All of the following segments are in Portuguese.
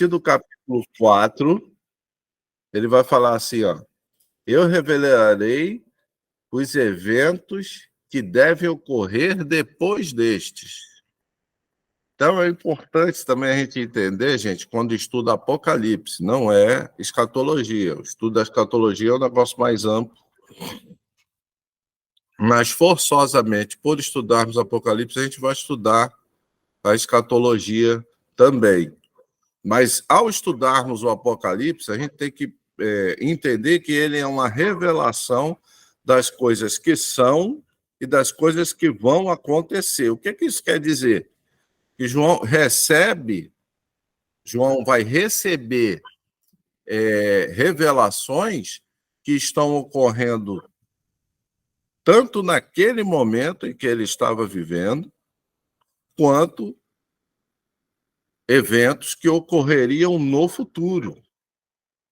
partir do capítulo 4, ele vai falar assim, ó, eu revelarei os eventos que devem ocorrer depois destes. Então, é importante também a gente entender, gente, quando estuda Apocalipse, não é escatologia. O estudo da escatologia é um negócio mais amplo, mas forçosamente, por estudarmos Apocalipse, a gente vai estudar a escatologia também. Mas, ao estudarmos o Apocalipse, a gente tem que entender que ele é uma revelação das coisas que são e das coisas que vão acontecer. O que isso quer dizer? Que João vai receber revelações que estão ocorrendo tanto naquele momento em que ele estava vivendo, quanto eventos que ocorreriam no futuro.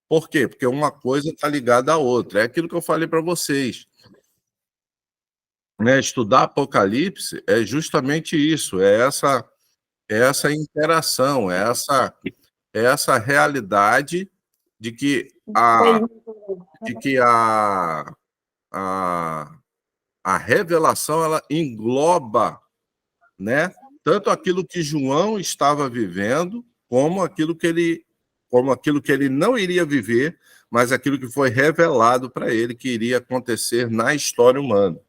Por quê? Porque uma coisa está ligada à outra. É aquilo que eu falei para vocês. Né? Estudar Apocalipse é justamente isso, é essa interação, é essa realidade de que a revelação ela engloba, né, tanto aquilo que João estava vivendo, como aquilo que ele não iria viver, mas aquilo que foi revelado para ele que iria acontecer na história humana.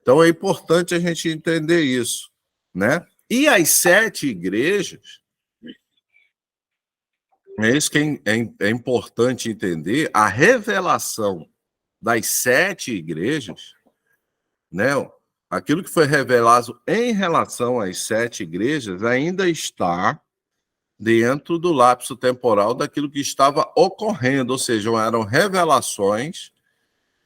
Então é importante a gente entender isso, né? E as 7 igrejas, é isso que é importante entender, a revelação das 7 igrejas, né? Aquilo que foi revelado em relação às 7 igrejas ainda está dentro do lapso temporal daquilo que estava ocorrendo, ou seja, eram revelações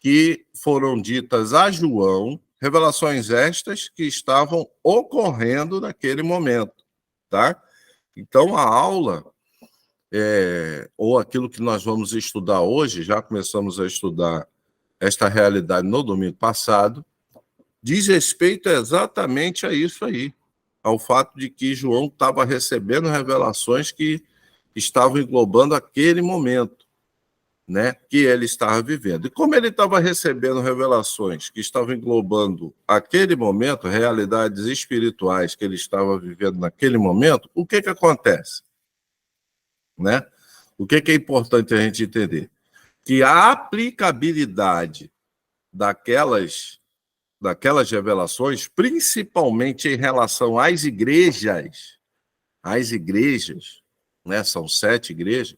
que foram ditas a João, revelações estas que estavam ocorrendo naquele momento, tá? Então, a aula, ou aquilo que nós vamos estudar hoje, já começamos a estudar esta realidade no domingo passado, diz respeito exatamente a isso aí, ao fato de que João estava recebendo revelações que estavam englobando aquele momento, né, que ele estava vivendo. E como ele estava recebendo revelações que estavam englobando aquele momento, realidades espirituais que ele estava vivendo naquele momento, o que acontece? Né? O que é importante a gente entender? Que a aplicabilidade daquelas revelações, principalmente em relação às igrejas, né, são 7 igrejas,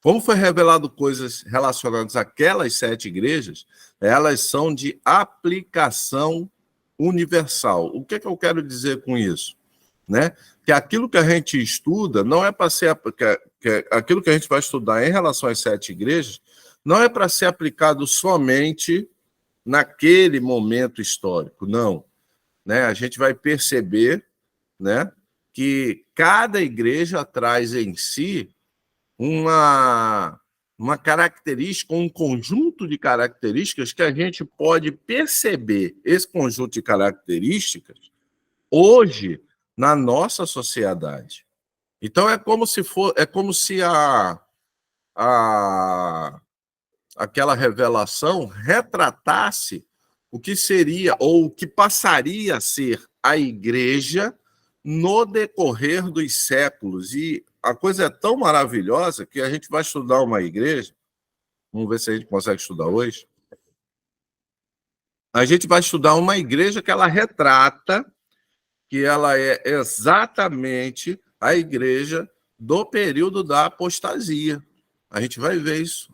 como foi revelado coisas relacionadas àquelas 7 igrejas, elas são de aplicação universal. O que eu quero dizer com isso? Né? Que aquilo que a gente estuda não é para ser... aquilo que a gente vai estudar em relação às 7 igrejas não é para ser aplicado somente naquele momento histórico, não. Né? A gente vai perceber, né, que cada igreja traz em si uma característica, um conjunto de características que a gente pode perceber esse conjunto de características hoje na nossa sociedade. Então é como se aquela revelação retratasse o que seria ou o que passaria a ser a igreja no decorrer dos séculos. E a coisa é tão maravilhosa que a gente vai estudar uma igreja, vamos ver se a gente consegue estudar hoje, a gente vai estudar uma igreja que ela retrata que ela é exatamente a igreja do período da apostasia. A gente vai ver isso,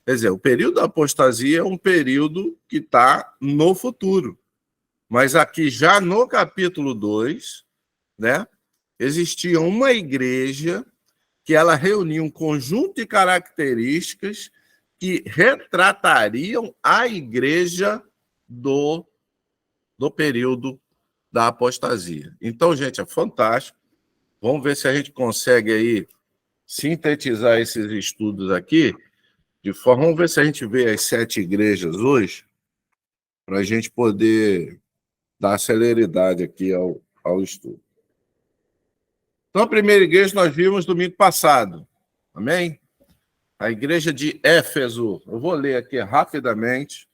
Quer dizer, o período da apostasia é um período que está no futuro. Mas aqui, já no capítulo 2, né, existia uma igreja que ela reunia um conjunto de características que retratariam a igreja do período da apostasia. Então, gente, é fantástico. Vamos ver se a gente consegue aí sintetizar esses estudos aqui de forma... Vamos ver se a gente vê as 7 igrejas hoje, para a gente poder dar celeridade aqui ao estudo. Então, a primeira igreja nós vimos domingo passado. Amém? A igreja de Éfeso. Eu vou ler aqui rapidamente.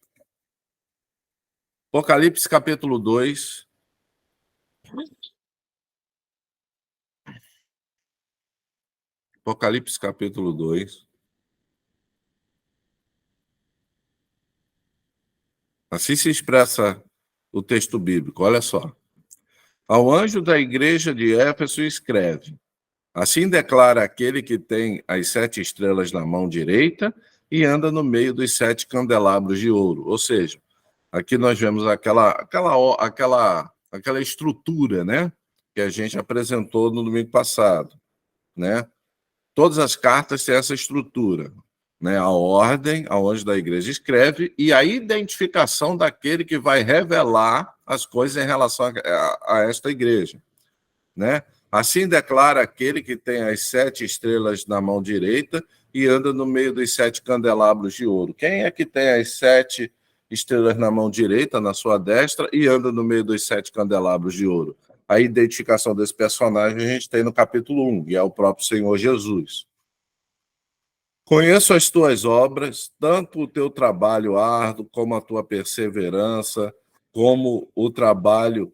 Apocalipse capítulo 2. Apocalipse capítulo 2. Assim se expressa o texto bíblico. Olha só. Ao anjo da igreja de Éfeso escreve: assim declara aquele que tem as 7 estrelas na mão direita e anda no meio dos 7 candelabros de ouro. Ou seja, aqui nós vemos aquela estrutura, né, que a gente apresentou no domingo passado, né? Todas as cartas têm essa estrutura, né? A ordem, aonde da igreja escreve, e a identificação daquele que vai revelar as coisas em relação a esta igreja, né? Assim declara aquele que tem as 7 estrelas na mão direita e anda no meio dos 7 candelabros de ouro. Quem é que tem as 7 estrelas na mão direita, na sua destra, e anda no meio dos 7 candelabros de ouro? A identificação desse personagem a gente tem no capítulo 1, que é o próprio Senhor Jesus. Conheço as tuas obras, tanto o teu trabalho árduo, como a tua perseverança, como o trabalho,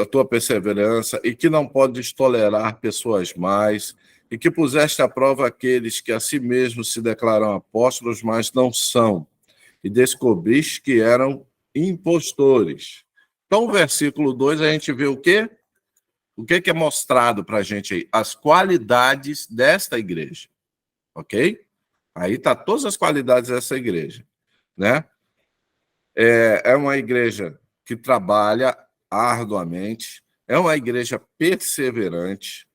a tua perseverança, e que não podes tolerar pessoas más, e que puseste à prova aqueles que a si mesmos se declaram apóstolos, mas não são, e descobriste que eram impostores. Então, no versículo 2, a gente vê o quê? O que é mostrado para a gente aí? As qualidades desta igreja, ok? Aí tá todas as qualidades dessa igreja, né? É uma igreja que trabalha arduamente, é uma igreja perseverante,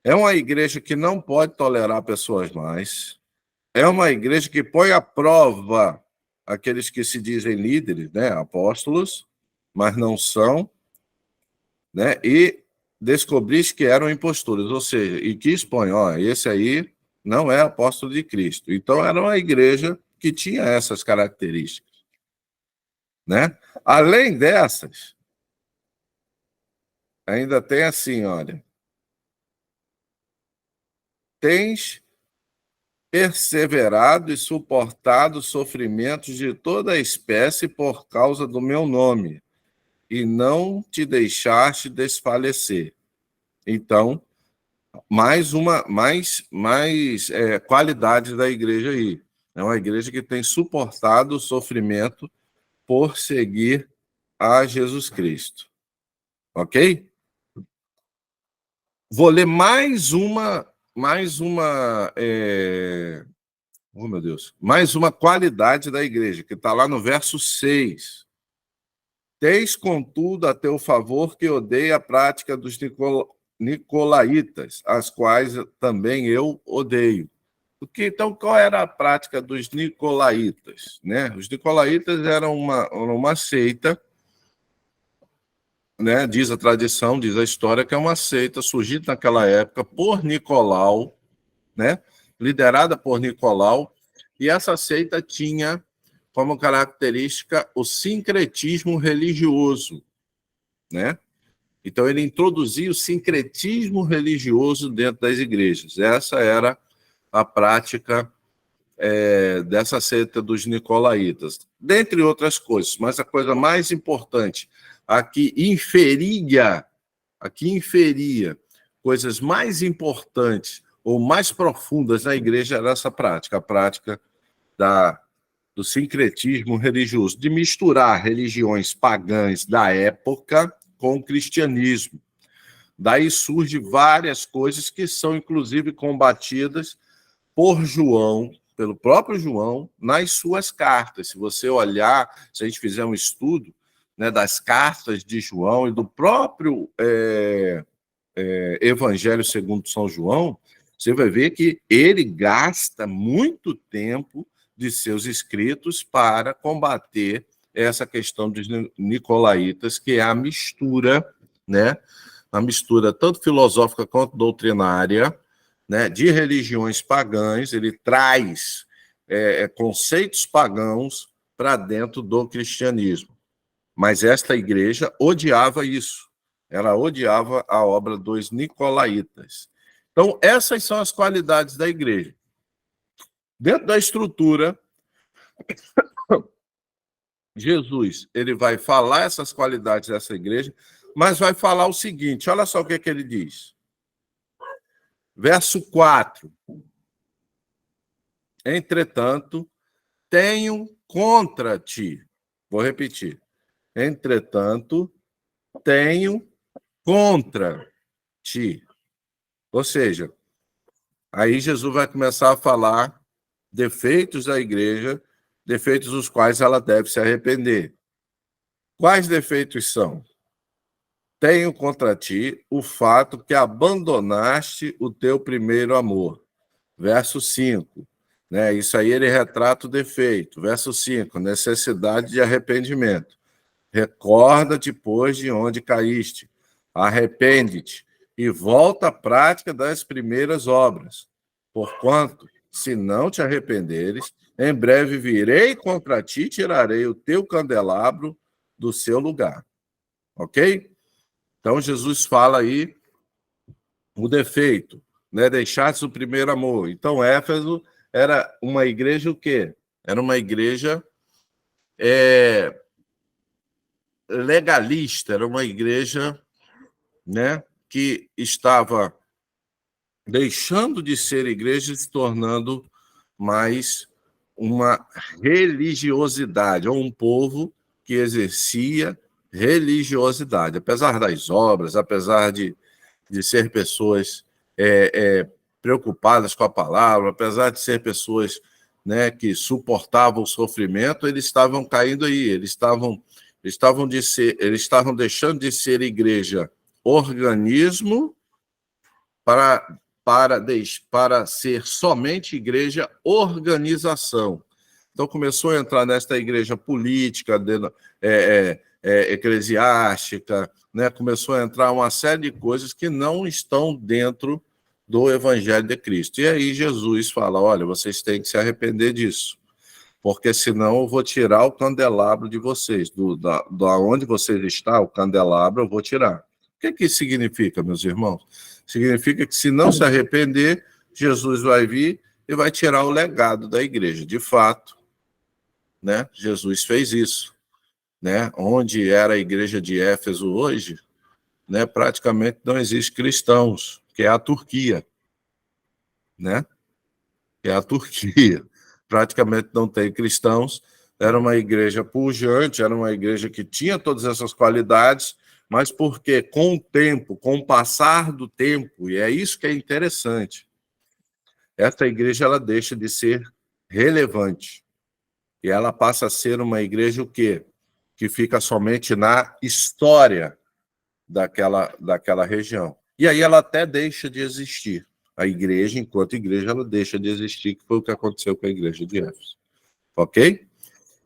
é uma igreja que não pode tolerar pessoas mais, é uma igreja que põe à prova aqueles que se dizem líderes, né, apóstolos, mas não são, né, e descobriste que eram impostores, ou seja, e que expõe, ó, esse aí não é apóstolo de Cristo. Então, era uma igreja que tinha essas características, né? Além dessas, ainda tem assim, olha, tens perseverado e suportado sofrimentos de toda espécie por causa do meu nome, e não te deixaste desfalecer. Então, mais qualidades da igreja aí. É uma igreja que tem suportado o sofrimento por seguir a Jesus Cristo. Ok? Vou ler oh, meu Deus, mais uma qualidade da igreja, que está lá no verso 6. Tens, contudo, a teu favor que odeia a prática dos nicolaítas, as quais também eu odeio. Então, qual era a prática dos nicolaítas, né? Os nicolaítas eram uma seita, né? Diz a tradição, diz a história, que é uma seita surgida naquela época por Nicolau, né? Liderada por Nicolau, e essa seita tinha como característica o sincretismo religioso, né? Então, ele introduzia o sincretismo religioso dentro das igrejas. Essa era a prática dessa seita dos nicolaítas, dentre outras coisas, mas a coisa mais importante, a que inferia coisas mais importantes ou mais profundas na igreja era essa prática, a prática do sincretismo religioso, de misturar religiões pagãs da época com o cristianismo. Daí surge várias coisas que são, inclusive, combatidas por João, pelo próprio João, nas suas cartas. Se você olhar, se a gente fizer um estudo, né, das cartas de João e do próprio Evangelho segundo São João, você vai ver que ele gasta muito tempo de seus escritos para combater essa questão dos nicolaítas, que é a mistura, né, a mistura tanto filosófica quanto doutrinária, né, de religiões pagãs. Ele traz conceitos pagãos para dentro do cristianismo. Mas esta igreja odiava isso. Ela odiava a obra dos nicolaítas. Então, essas são as qualidades da igreja. Dentro da estrutura, Jesus, ele vai falar essas qualidades dessa igreja, mas vai falar o seguinte, olha só o que ele diz. Verso 4. Entretanto, tenho contra ti. Vou repetir. Entretanto, tenho contra ti. Ou seja, aí Jesus vai começar a falar defeitos da igreja, defeitos dos quais ela deve se arrepender. Quais defeitos são? Tenho contra ti o fato que abandonaste o teu primeiro amor. Verso 5. Né? Isso aí ele retrata o defeito. Verso 5. Necessidade de arrependimento. Recorda-te, pois, de onde caíste. Arrepende-te e volta à prática das primeiras obras. Porquanto, se não te arrependeres, em breve virei contra ti e tirarei o teu candelabro do seu lugar. Ok? Então, Jesus fala aí o defeito, né? Deixaste o primeiro amor. Então, Éfeso era uma igreja o quê? Era uma igreja legalista, era uma igreja, né, que estava deixando de ser igreja e se tornando mais uma religiosidade, ou um povo que exercia religiosidade. Apesar das obras, apesar de ser pessoas preocupadas com a palavra, apesar de ser pessoas, né, que suportavam o sofrimento, eles estavam caindo aí, eles estavam deixando de ser igreja organismo para ser somente igreja organização. Então começou a entrar nesta igreja política, eclesiástica, né? Começou a entrar uma série de coisas que não estão dentro do Evangelho de Cristo. E aí Jesus fala, olha, vocês têm que se arrepender disso, porque senão eu vou tirar o candelabro de vocês, da onde vocês estão, o candelabro eu vou tirar. O que isso significa, meus irmãos? Significa que se não se arrepender, Jesus vai vir e vai tirar o legado da igreja. De fato, né? Jesus fez isso, né? Onde era a igreja de Éfeso hoje, né? Praticamente não existe cristãos, que é a Turquia, né? Que é a Turquia. Praticamente não tem cristãos. Era uma igreja pujante, era uma igreja que tinha todas essas qualidades, mas porque com o tempo, com o passar do tempo, e é isso que é interessante, essa igreja ela deixa de ser relevante. E ela passa a ser uma igreja o quê? Que fica somente na história daquela região. E aí ela até deixa de existir. A igreja, enquanto igreja, ela deixa de existir, que foi o que aconteceu com a igreja de Éfeso. Ok?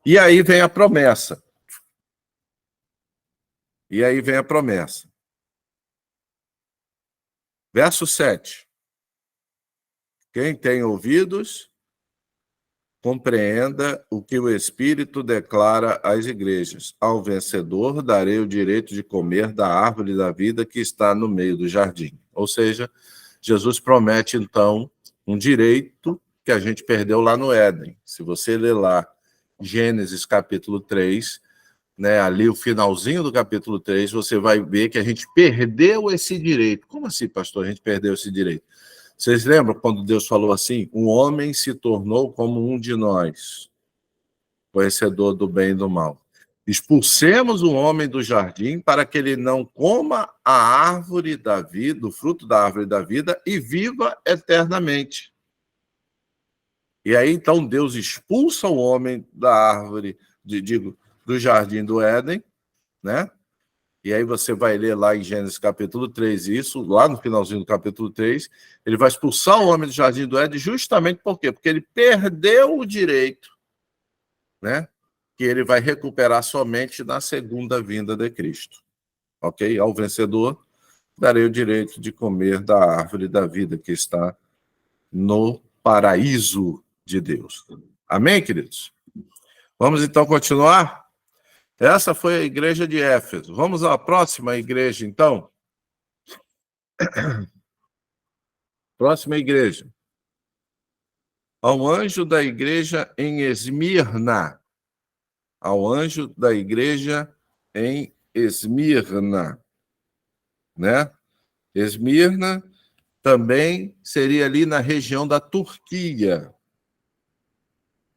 E aí vem a promessa. Verso 7. Quem tem ouvidos, compreenda o que o Espírito declara às igrejas. Ao vencedor darei o direito de comer da árvore da vida que está no meio do jardim. Ou seja, Jesus promete, então, um direito que a gente perdeu lá no Éden. Se você ler lá Gênesis capítulo 3, né, ali o finalzinho do capítulo 3, você vai ver que a gente perdeu esse direito. Como assim, pastor, a gente perdeu esse direito? Vocês lembram quando Deus falou assim? O homem se tornou como um de nós, conhecedor do bem e do mal. Expulsemos o homem do jardim para que ele não coma a árvore da vida, o fruto da árvore da vida, e viva eternamente. E aí, então, Deus expulsa o homem da árvore, do jardim do Éden, né? E aí você vai ler lá em Gênesis capítulo 3 isso, lá no finalzinho do capítulo 3, ele vai expulsar o homem do jardim do Éden justamente por quê? Porque ele perdeu o direito, né? Que ele vai recuperar somente na segunda vinda de Cristo. Ok? Ao vencedor, darei o direito de comer da árvore da vida que está no paraíso de Deus. Amém, queridos? Vamos então continuar? Essa foi a igreja de Éfeso. Vamos à próxima igreja, então. Próxima igreja. Ao anjo da igreja em Esmirna. Ao anjo da igreja em Esmirna, né? Esmirna também seria ali na região da Turquia,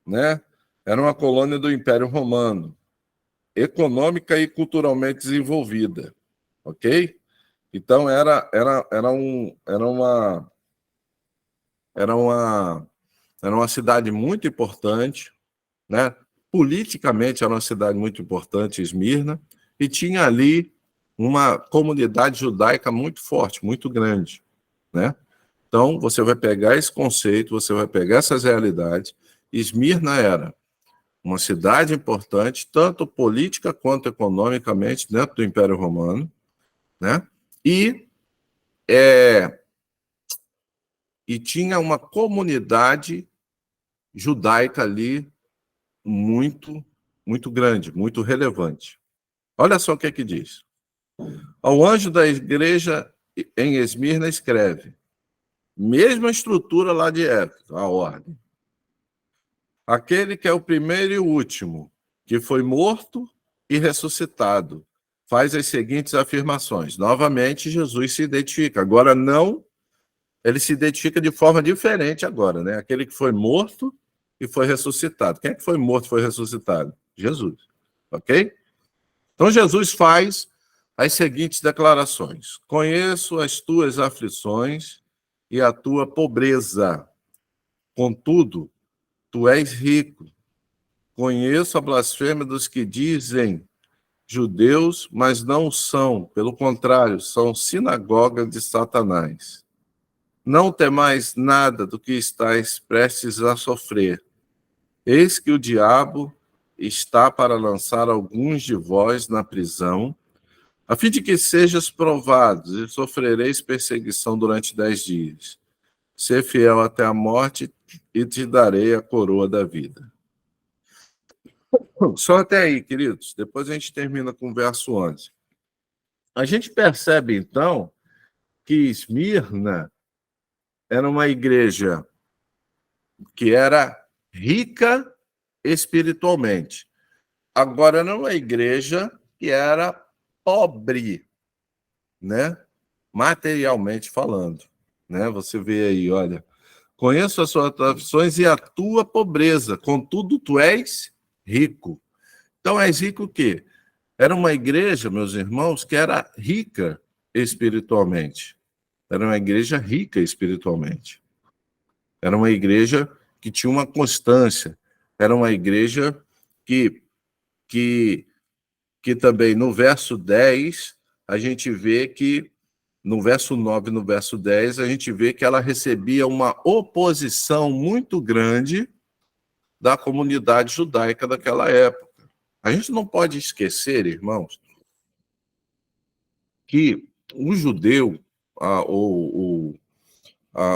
né? Era uma colônia do Império Romano, econômica e culturalmente desenvolvida, ok? Então era uma cidade muito importante, né? Politicamente era uma cidade muito importante, Esmirna, e tinha ali uma comunidade judaica muito forte, muito grande, né? Então, você vai pegar esse conceito, você vai pegar essas realidades. Esmirna era uma cidade importante, tanto política quanto economicamente, dentro do Império Romano, né? E tinha uma comunidade judaica ali muito, muito grande, muito relevante. Olha só o que é que diz. Ao anjo da igreja em Esmirna escreve, mesma estrutura lá de Éfeso, a ordem. Aquele que é o primeiro e o último, que foi morto e ressuscitado, faz as seguintes afirmações. Novamente, Jesus se identifica. Agora não, ele se identifica de forma diferente agora, né? Aquele que foi morto e foi ressuscitado. Quem é que foi morto e foi ressuscitado? Jesus. Ok? Então, Jesus faz as seguintes declarações. Conheço as tuas aflições e a tua pobreza. Contudo, tu és rico. Conheço a blasfêmia dos que dizem judeus, mas não são. Pelo contrário, são sinagoga de Satanás. Não temais nada do que estáis prestes a sofrer. Eis que o diabo está para lançar alguns de vós na prisão, a fim de que sejas provados e sofrereis perseguição durante 10 dias. Ser fiel até a morte e te darei a coroa da vida. Só até aí, queridos. Depois a gente termina com o verso 11. A gente percebe, então, que Esmirna era uma igreja que era rica espiritualmente. Agora, não é uma igreja que era pobre, né? Materialmente falando, né? Você vê aí, olha, conheço as suas aflições e a tua pobreza, contudo tu és rico. Então, és rico o quê? Era uma igreja, meus irmãos, que era rica espiritualmente. Era uma igreja rica espiritualmente. Era uma igreja que tinha uma constância. Era uma igreja que, que, que também, no verso 10, a gente vê que, no verso 9 e no verso 10, a gente vê que ela recebia uma oposição muito grande da comunidade judaica daquela época. A gente não pode esquecer, irmãos, que o judeu,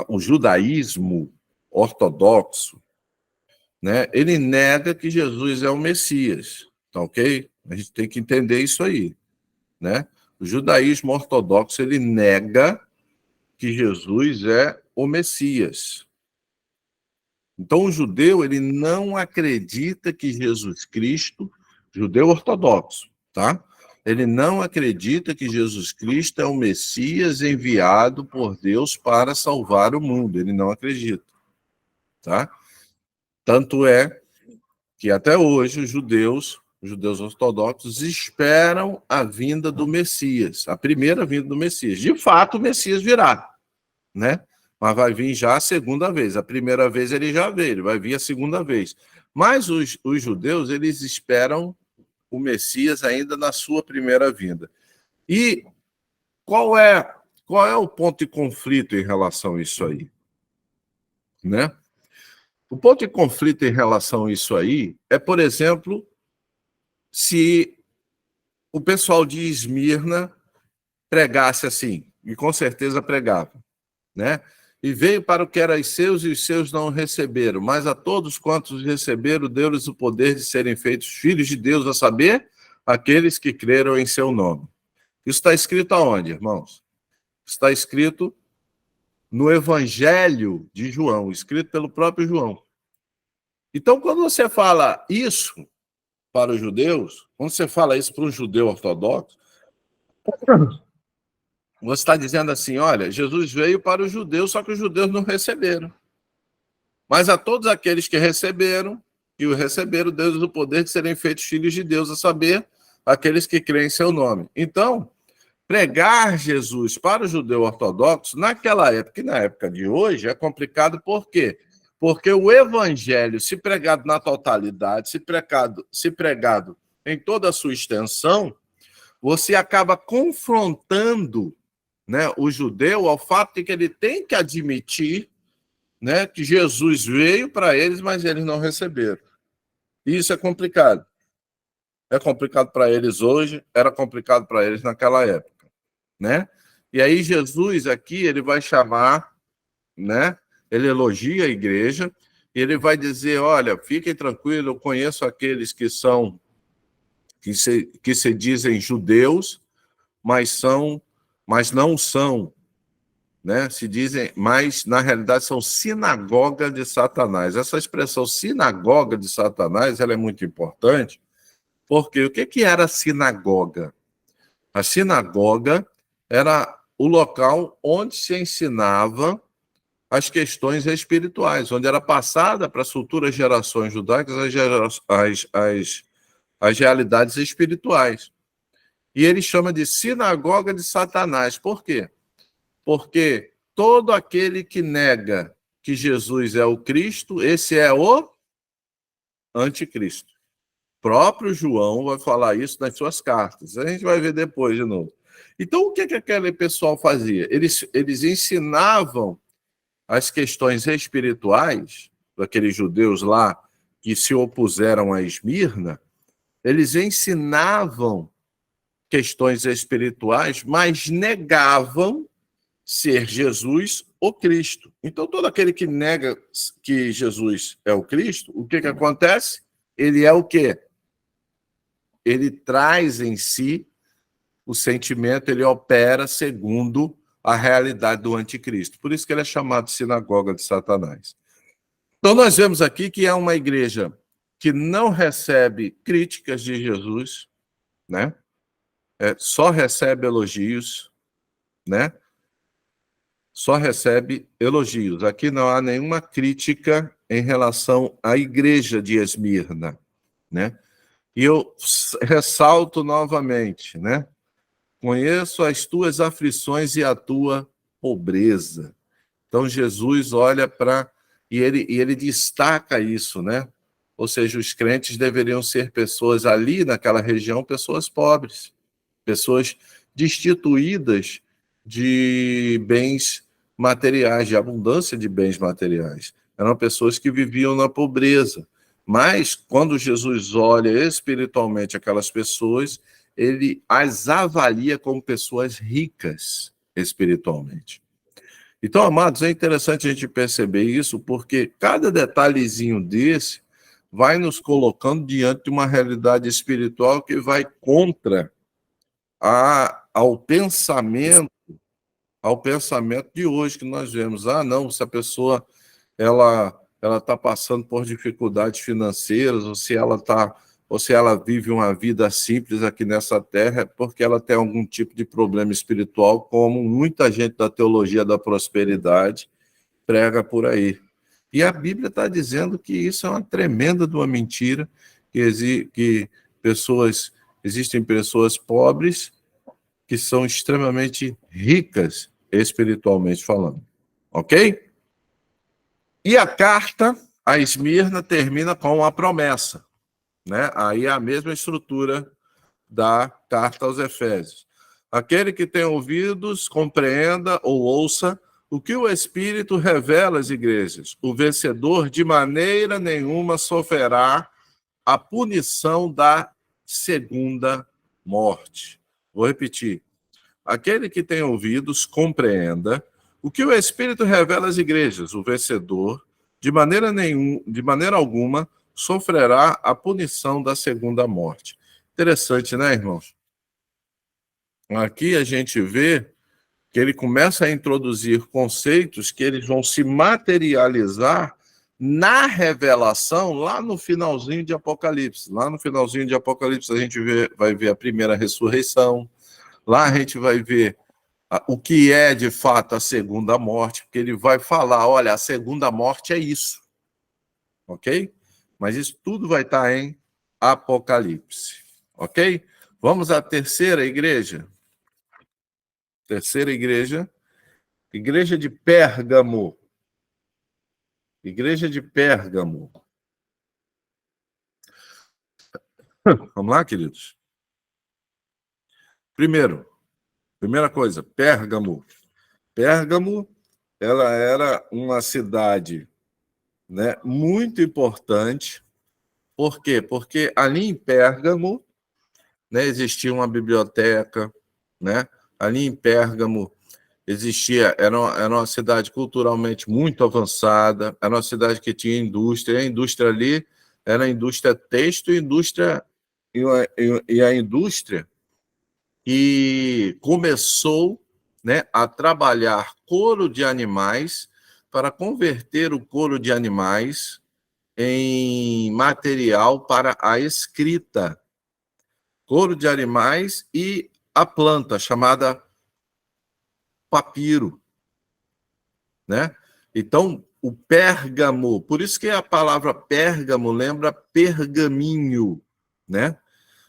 o judaísmo ortodoxo, né, ele nega que Jesus é o Messias, tá ok? A gente tem que entender isso aí, né? O judaísmo ortodoxo, ele nega que Jesus é o Messias. Então, o judeu, ele não acredita que Jesus Cristo, judeu ortodoxo, tá? Ele não acredita que Jesus Cristo é o Messias enviado por Deus para salvar o mundo. Ele não acredita, tá? Tanto é que até hoje os judeus ortodoxos esperam a vinda do Messias, a primeira vinda do Messias. De fato, o Messias virá, né? Mas vai vir já a segunda vez. A primeira vez ele já veio, ele vai vir a segunda vez. Mas os judeus, eles esperam o Messias ainda na sua primeira vinda. E qual é o ponto de conflito em relação a isso aí, né? O ponto de conflito em relação a isso aí é, por exemplo, se o pessoal de Esmirna pregasse assim, e com certeza pregava, né? E veio para o que era seus, e os seus não receberam, mas a todos quantos receberam, deu-lhes o poder de serem feitos filhos de Deus, a saber, aqueles que creram em seu nome. Isso está escrito aonde, irmãos? Está escrito no Evangelho de João, escrito pelo próprio João. Então, quando você fala isso para os judeus, quando você fala isso para um judeu ortodoxo, você está dizendo assim, olha, Jesus veio para os judeus, só que os judeus não receberam. Mas a todos aqueles que receberam, e o receberam, Deus o poder de serem feitos filhos de Deus, a saber, aqueles que creem em seu nome. Então, pregar Jesus para o judeu ortodoxo, naquela época e na época de hoje, é complicado. Por quê? Porque o evangelho, se pregado na totalidade, se pregado em toda a sua extensão, você acaba confrontando, né, o judeu ao fato de que ele tem que admitir, né, que Jesus veio para eles, mas eles não receberam. Isso é complicado. É complicado para eles hoje, era complicado para eles naquela época, né? E aí Jesus aqui, ele vai chamar, né? Ele elogia a igreja e ele vai dizer, olha, fiquem tranquilos, eu conheço aqueles que se dizem judeus, mas não são, né? Se dizem, mas na realidade são sinagoga de Satanás. Essa expressão sinagoga de Satanás, ela é muito importante, porque o que era a sinagoga? A sinagoga era o local onde se ensinava as questões espirituais, onde era passada para as futuras gerações judaicas as realidades espirituais. E ele chama de sinagoga de Satanás. Por quê? Porque todo aquele que nega que Jesus é o Cristo, esse é o anticristo. O próprio João vai falar isso nas suas cartas. A gente vai ver depois de novo. Então, o que aquele pessoal fazia? Eles ensinavam as questões espirituais daqueles judeus lá que se opuseram a Esmirna, eles ensinavam questões espirituais, mas negavam ser Jesus o Cristo. Então, todo aquele que nega que Jesus é o Cristo, o que acontece? Ele é o quê? Ele traz em si o sentimento, ele opera segundo a realidade do anticristo. Por isso que ele é chamado de sinagoga de Satanás. Então, nós vemos aqui que é uma igreja que não recebe críticas de Jesus, né? Só recebe elogios, né? Só recebe elogios. Aqui não há nenhuma crítica em relação à igreja de Esmirna, né? E eu ressalto novamente, né? Conheço as tuas aflições e a tua pobreza. Então, Jesus olha para... E ele destaca isso, né? Ou seja, os crentes deveriam ser pessoas ali, naquela região, pessoas pobres, pessoas destituídas de bens materiais, de abundância de bens materiais. Eram pessoas que viviam na pobreza. Mas, quando Jesus olha espiritualmente aquelas pessoas, ele as avalia como pessoas ricas espiritualmente. Então, amados, é interessante a gente perceber isso, porque cada detalhezinho desse vai nos colocando diante de uma realidade espiritual que vai contra ao pensamento de hoje que nós vemos. Ah, não, se a pessoa ela está passando por dificuldades financeiras, ou se ela vive uma vida simples aqui nessa terra, é porque ela tem algum tipo de problema espiritual, como muita gente da teologia da prosperidade prega por aí. E a Bíblia está dizendo que isso é uma tremenda de uma mentira, que existem pessoas pobres que são extremamente ricas espiritualmente falando. Ok? E a carta a Esmirna termina com uma promessa, né? Aí é a mesma estrutura da carta aos Efésios. Aquele que tem ouvidos, compreenda ou ouça o que o Espírito revela às igrejas. O vencedor de maneira nenhuma sofrerá a punição da segunda morte. Vou repetir. Aquele que tem ouvidos, compreenda o que o Espírito revela às igrejas. O vencedor, de maneira alguma, sofrerá a punição da segunda morte. Interessante, né, irmãos? Aqui a gente vê que ele começa a introduzir conceitos que eles vão se materializar na revelação lá no finalzinho de Apocalipse. Lá no finalzinho de Apocalipse a gente vai ver a primeira ressurreição. Lá a gente vai ver o que é de fato a segunda morte, porque ele vai falar, olha, a segunda morte é isso, ok? Mas isso tudo vai estar em Apocalipse, ok? Vamos à terceira igreja. Terceira igreja, igreja de Pérgamo. Igreja de Pérgamo. Vamos lá, queridos? Primeira coisa, Pérgamo. Pérgamo, ela era uma cidade, né, muito importante. Por quê? Porque ali em Pérgamo, né, existia uma biblioteca, né? Ali em Pérgamo existia, era uma cidade culturalmente muito avançada, era uma cidade que tinha indústria, a indústria ali era a indústria têxtil, e a indústria que começou, né, a trabalhar couro de animais para converter o couro de animais em material para a escrita. Couro de animais e a planta chamada papiro, né? Então, o pérgamo, por isso que a palavra pérgamo lembra pergaminho, né?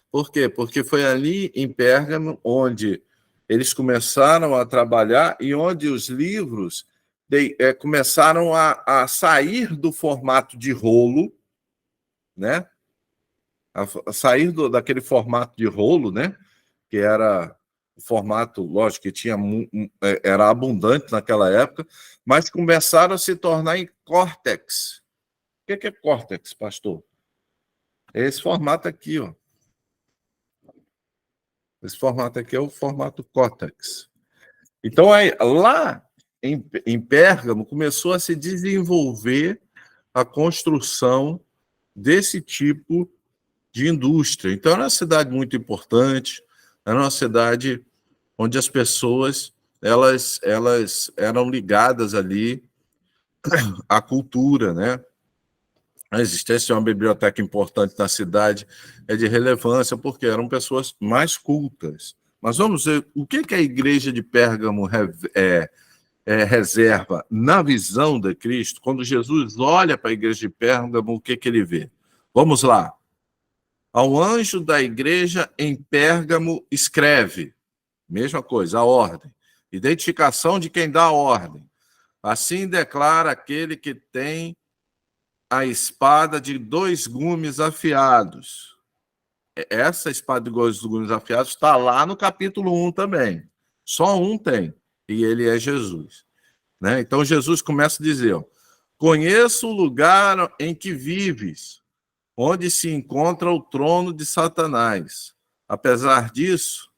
Por quê? Porque foi ali em Pérgamo onde eles começaram a trabalhar e onde os livros começaram a sair do formato de rolo, né? A sair daquele formato de rolo, né? Que era o formato, lógico, que tinha era abundante naquela época, mas começaram a se tornar em córtex. O que é córtex, pastor? É esse formato aqui, ó. Esse formato aqui é o formato córtex. Então, aí, lá em Pérgamo, começou a se desenvolver a construção desse tipo de indústria. Então, era uma cidade muito importante, era uma cidade onde as pessoas elas eram ligadas ali à cultura, né? A existência de uma biblioteca importante na cidade é de relevância, porque eram pessoas mais cultas. Mas vamos ver o que a igreja de Pérgamo reserva na visão de Cristo. Quando Jesus olha para a igreja de Pérgamo, o que ele vê? Vamos lá. Ao anjo da igreja em Pérgamo escreve, mesma coisa, a ordem. Identificação de quem dá a ordem. Assim declara aquele que tem a espada de 2 gumes afiados. Essa espada de 2 gumes afiados está lá no capítulo 1 também. Só um tem, e ele é Jesus. Né? Então Jesus começa a dizer, ó, conheço o lugar em que vives, onde se encontra o trono de Satanás. Apesar disso,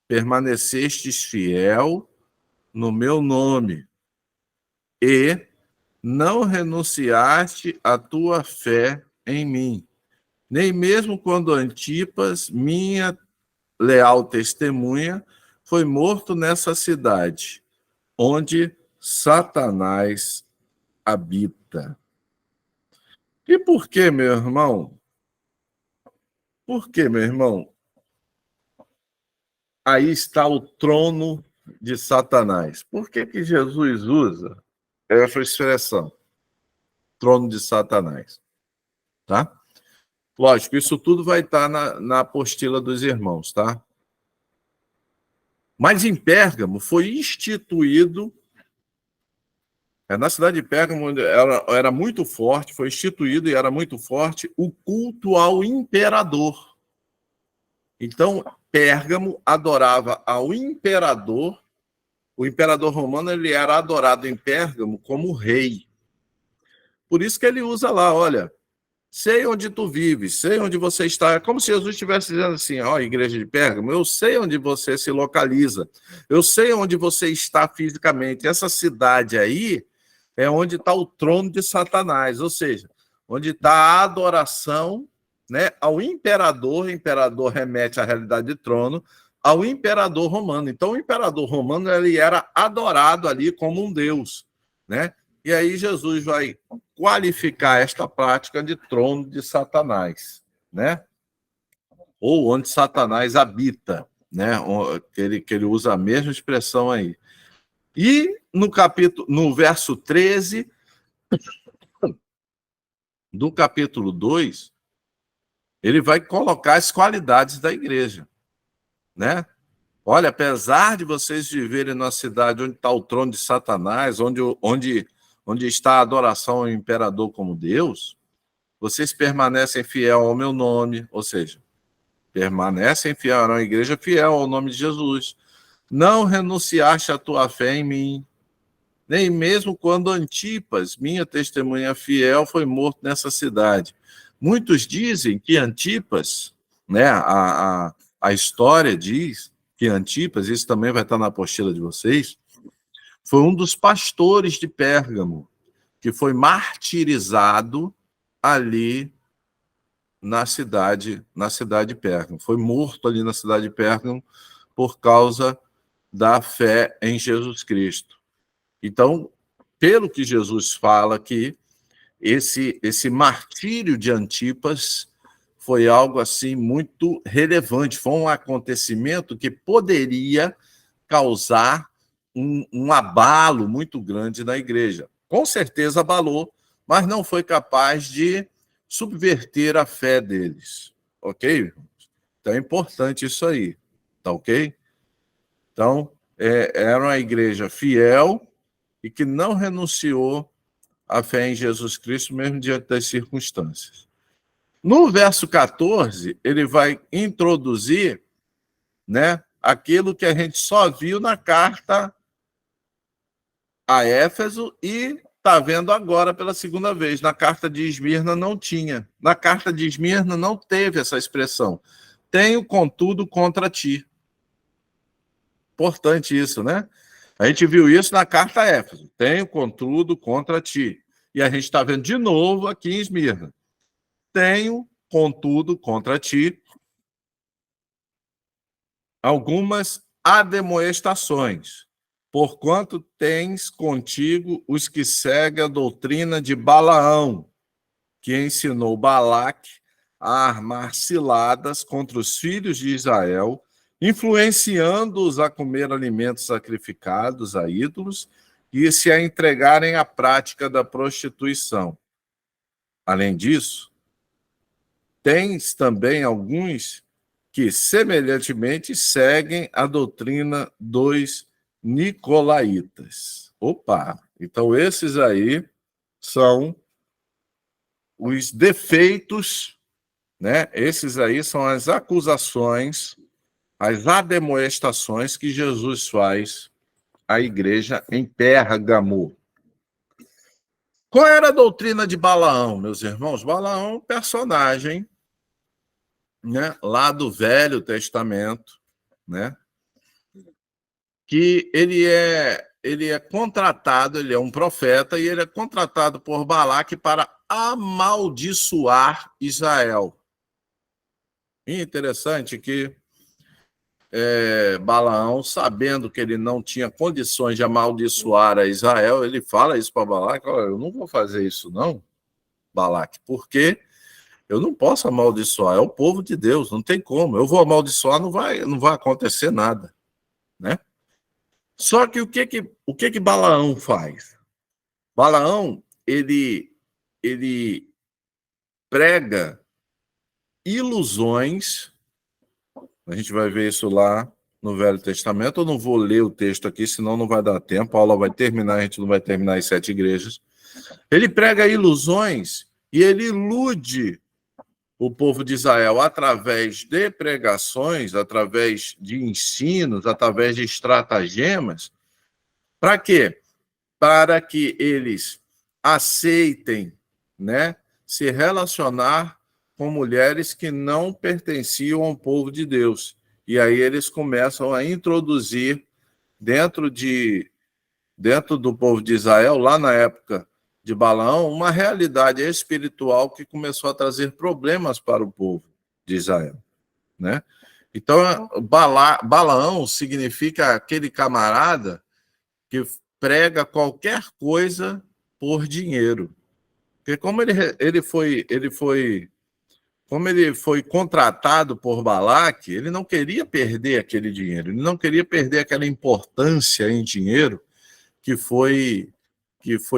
permanecestes fiel no meu nome e não renunciaste à tua fé em mim, nem mesmo quando Antipas, minha leal testemunha, foi morto nessa cidade, onde Satanás habita. E por que, meu irmão? Por que, meu irmão? Aí está o trono de Satanás. Por que Jesus usa essa expressão? Trono de Satanás. Tá? Lógico, isso tudo vai estar na apostila dos irmãos, tá? Mas em Pérgamo foi instituído, na cidade de Pérgamo era muito forte, foi instituído e era muito forte o culto ao imperador. Então, Pérgamo adorava ao imperador. O imperador romano ele era adorado em Pérgamo como rei. Por isso que ele usa lá, olha, sei onde tu vives, sei onde você está. É como se Jesus estivesse dizendo assim, ó, igreja de Pérgamo, eu sei onde você se localiza, eu sei onde você está fisicamente. Essa cidade aí é onde está o trono de Satanás, ou seja, onde está a adoração né, ao imperador. O imperador remete à realidade de trono, ao imperador romano. Então, o imperador romano ele era adorado ali como um deus, né? E aí Jesus vai qualificar esta prática de trono de Satanás, né? Ou onde Satanás habita, né? Que ele usa a mesma expressão aí. E no verso 13 do capítulo 2, ele vai colocar as qualidades da igreja, né? Olha, apesar de vocês viverem numa cidade onde está o trono de Satanás, onde está a adoração ao imperador como Deus, vocês permanecem fiel ao meu nome, ou seja, permanecem fiel a uma igreja fiel ao nome de Jesus. Não renunciaste à tua fé em mim, nem mesmo quando Antipas, minha testemunha fiel, foi morto nessa cidade. Muitos dizem que Antipas, né, a história diz que Antipas, isso também vai estar na apostila de vocês, foi um dos pastores de Pérgamo, que foi martirizado ali na cidade de Pérgamo. Foi morto ali na cidade de Pérgamo por causa da fé em Jesus Cristo. Então, pelo que Jesus fala aqui, esse martírio de Antipas foi algo assim muito relevante, foi um acontecimento que poderia causar um abalo muito grande na igreja. Com certeza abalou, mas não foi capaz de subverter a fé deles, ok? Então é importante isso aí, tá ok? Então, era uma igreja fiel e que não renunciou à fé em Jesus Cristo, mesmo diante das circunstâncias. No verso 14, ele vai introduzir, né, aquilo que a gente só viu na carta a Éfeso e está vendo agora pela segunda vez. Na carta de Esmirna não tinha. Na carta de Esmirna não teve essa expressão. Tenho, contudo, contra ti. Importante isso, né? A gente viu isso na carta a Éfeso. Tenho, contudo, contra ti. E a gente está vendo de novo aqui em Esmirna. Tenho, contudo, contra ti algumas ademoestações, porquanto tens contigo os que seguem a doutrina de Balaão, que ensinou Balaque a armar ciladas contra os filhos de Israel, influenciando-os a comer alimentos sacrificados a ídolos e se a entregarem à prática da prostituição. Além disso, tens também alguns que, semelhantemente, seguem a doutrina dos nicolaítas. Opa! Então, esses aí são os defeitos, né? Esses aí são as acusações, as ademoestações que Jesus faz à igreja em Pérgamo. Qual era a doutrina de Balaão, meus irmãos? Balaão é um personagem, né, lá do Velho Testamento, né, que ele é contratado, ele é um profeta, e ele é contratado por Balaque para amaldiçoar Israel. E interessante que Balaão, sabendo que ele não tinha condições de amaldiçoar a Israel, ele fala isso para Balaque: olha, eu não vou fazer isso não, Balaque, porque eu não posso amaldiçoar, é o povo de Deus, não tem como. Eu vou amaldiçoar, não vai acontecer nada, né? Só que o que Balaão faz? Balaão, ele prega ilusões. A gente vai ver isso lá no Velho Testamento. Eu não vou ler o texto aqui, senão não vai dar tempo. A aula vai terminar, a gente não vai terminar as 7 igrejas. Ele prega ilusões e ele ilude o povo de Israel através de pregações, através de ensinos, através de estratagemas. Para quê? Para que eles aceitem, né, se relacionar com mulheres que não pertenciam ao povo de Deus. E aí eles começam a introduzir dentro do povo de Israel, lá na época de Balaão uma realidade espiritual que começou a trazer problemas para o povo de Israel, né? Então, Balaão significa aquele camarada que prega qualquer coisa por dinheiro. Porque como ele foi contratado por Balaque, ele não queria perder aquele dinheiro, ele não queria perder aquela importância em dinheiro que foi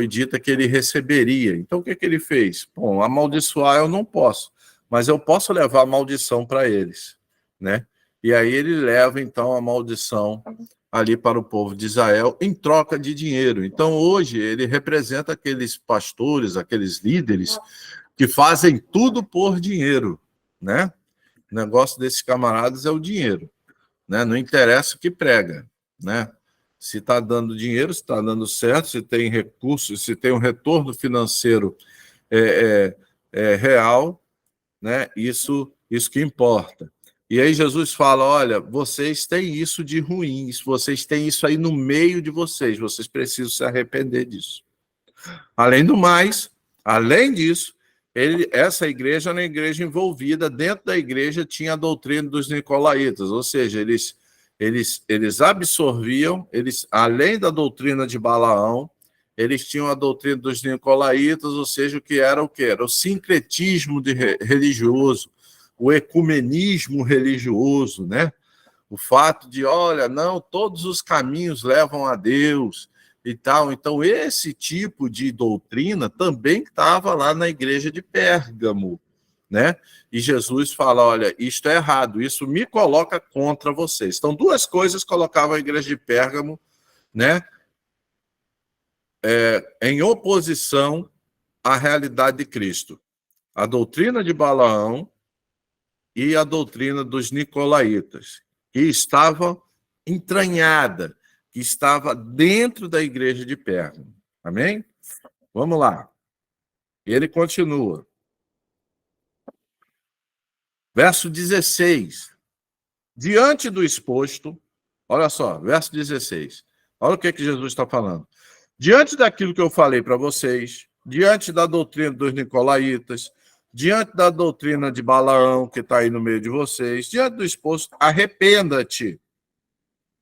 dita que ele receberia. Então, o que ele fez? Bom, amaldiçoar eu não posso, mas eu posso levar a maldição para eles, né? E aí ele leva, então, a maldição ali para o povo de Israel em troca de dinheiro. Então, hoje, ele representa aqueles pastores, aqueles líderes que fazem tudo por dinheiro, né? O negócio desses camaradas é o dinheiro, né? Não interessa o que prega, né? Se está dando dinheiro, se está dando certo, se tem recursos, se tem um retorno financeiro real, né? Isso que importa. E aí Jesus fala, olha, vocês têm isso de ruim, vocês têm isso aí no meio de vocês precisam se arrepender disso. Além do mais, além disso, essa igreja era uma igreja envolvida, dentro da igreja tinha a doutrina dos nicolaítas, ou seja, eles absorviam, além da doutrina de Balaão, eles tinham a doutrina dos nicolaítas, ou seja, o que era o quê? Era o sincretismo religioso, o ecumenismo religioso, né? O fato de, olha, não, todos os caminhos levam a Deus e tal. Então, esse tipo de doutrina também estava lá na igreja de Pérgamo, né? E Jesus fala, olha, isto é errado, isso me coloca contra vocês. Então, duas coisas colocavam a igreja de Pérgamo, né? Em oposição à realidade de Cristo. A doutrina de Balaão e a doutrina dos nicolaítas, que estava entranhada, que estava dentro da igreja de Pérgamo. Amém? Vamos lá. Ele continua. Verso 16. Diante do exposto, olha só, verso 16. Olha o que Jesus está falando. Diante daquilo que eu falei para vocês, diante da doutrina dos nicolaítas, diante da doutrina de Balaão, que está aí no meio de vocês, diante do exposto, arrependa-te.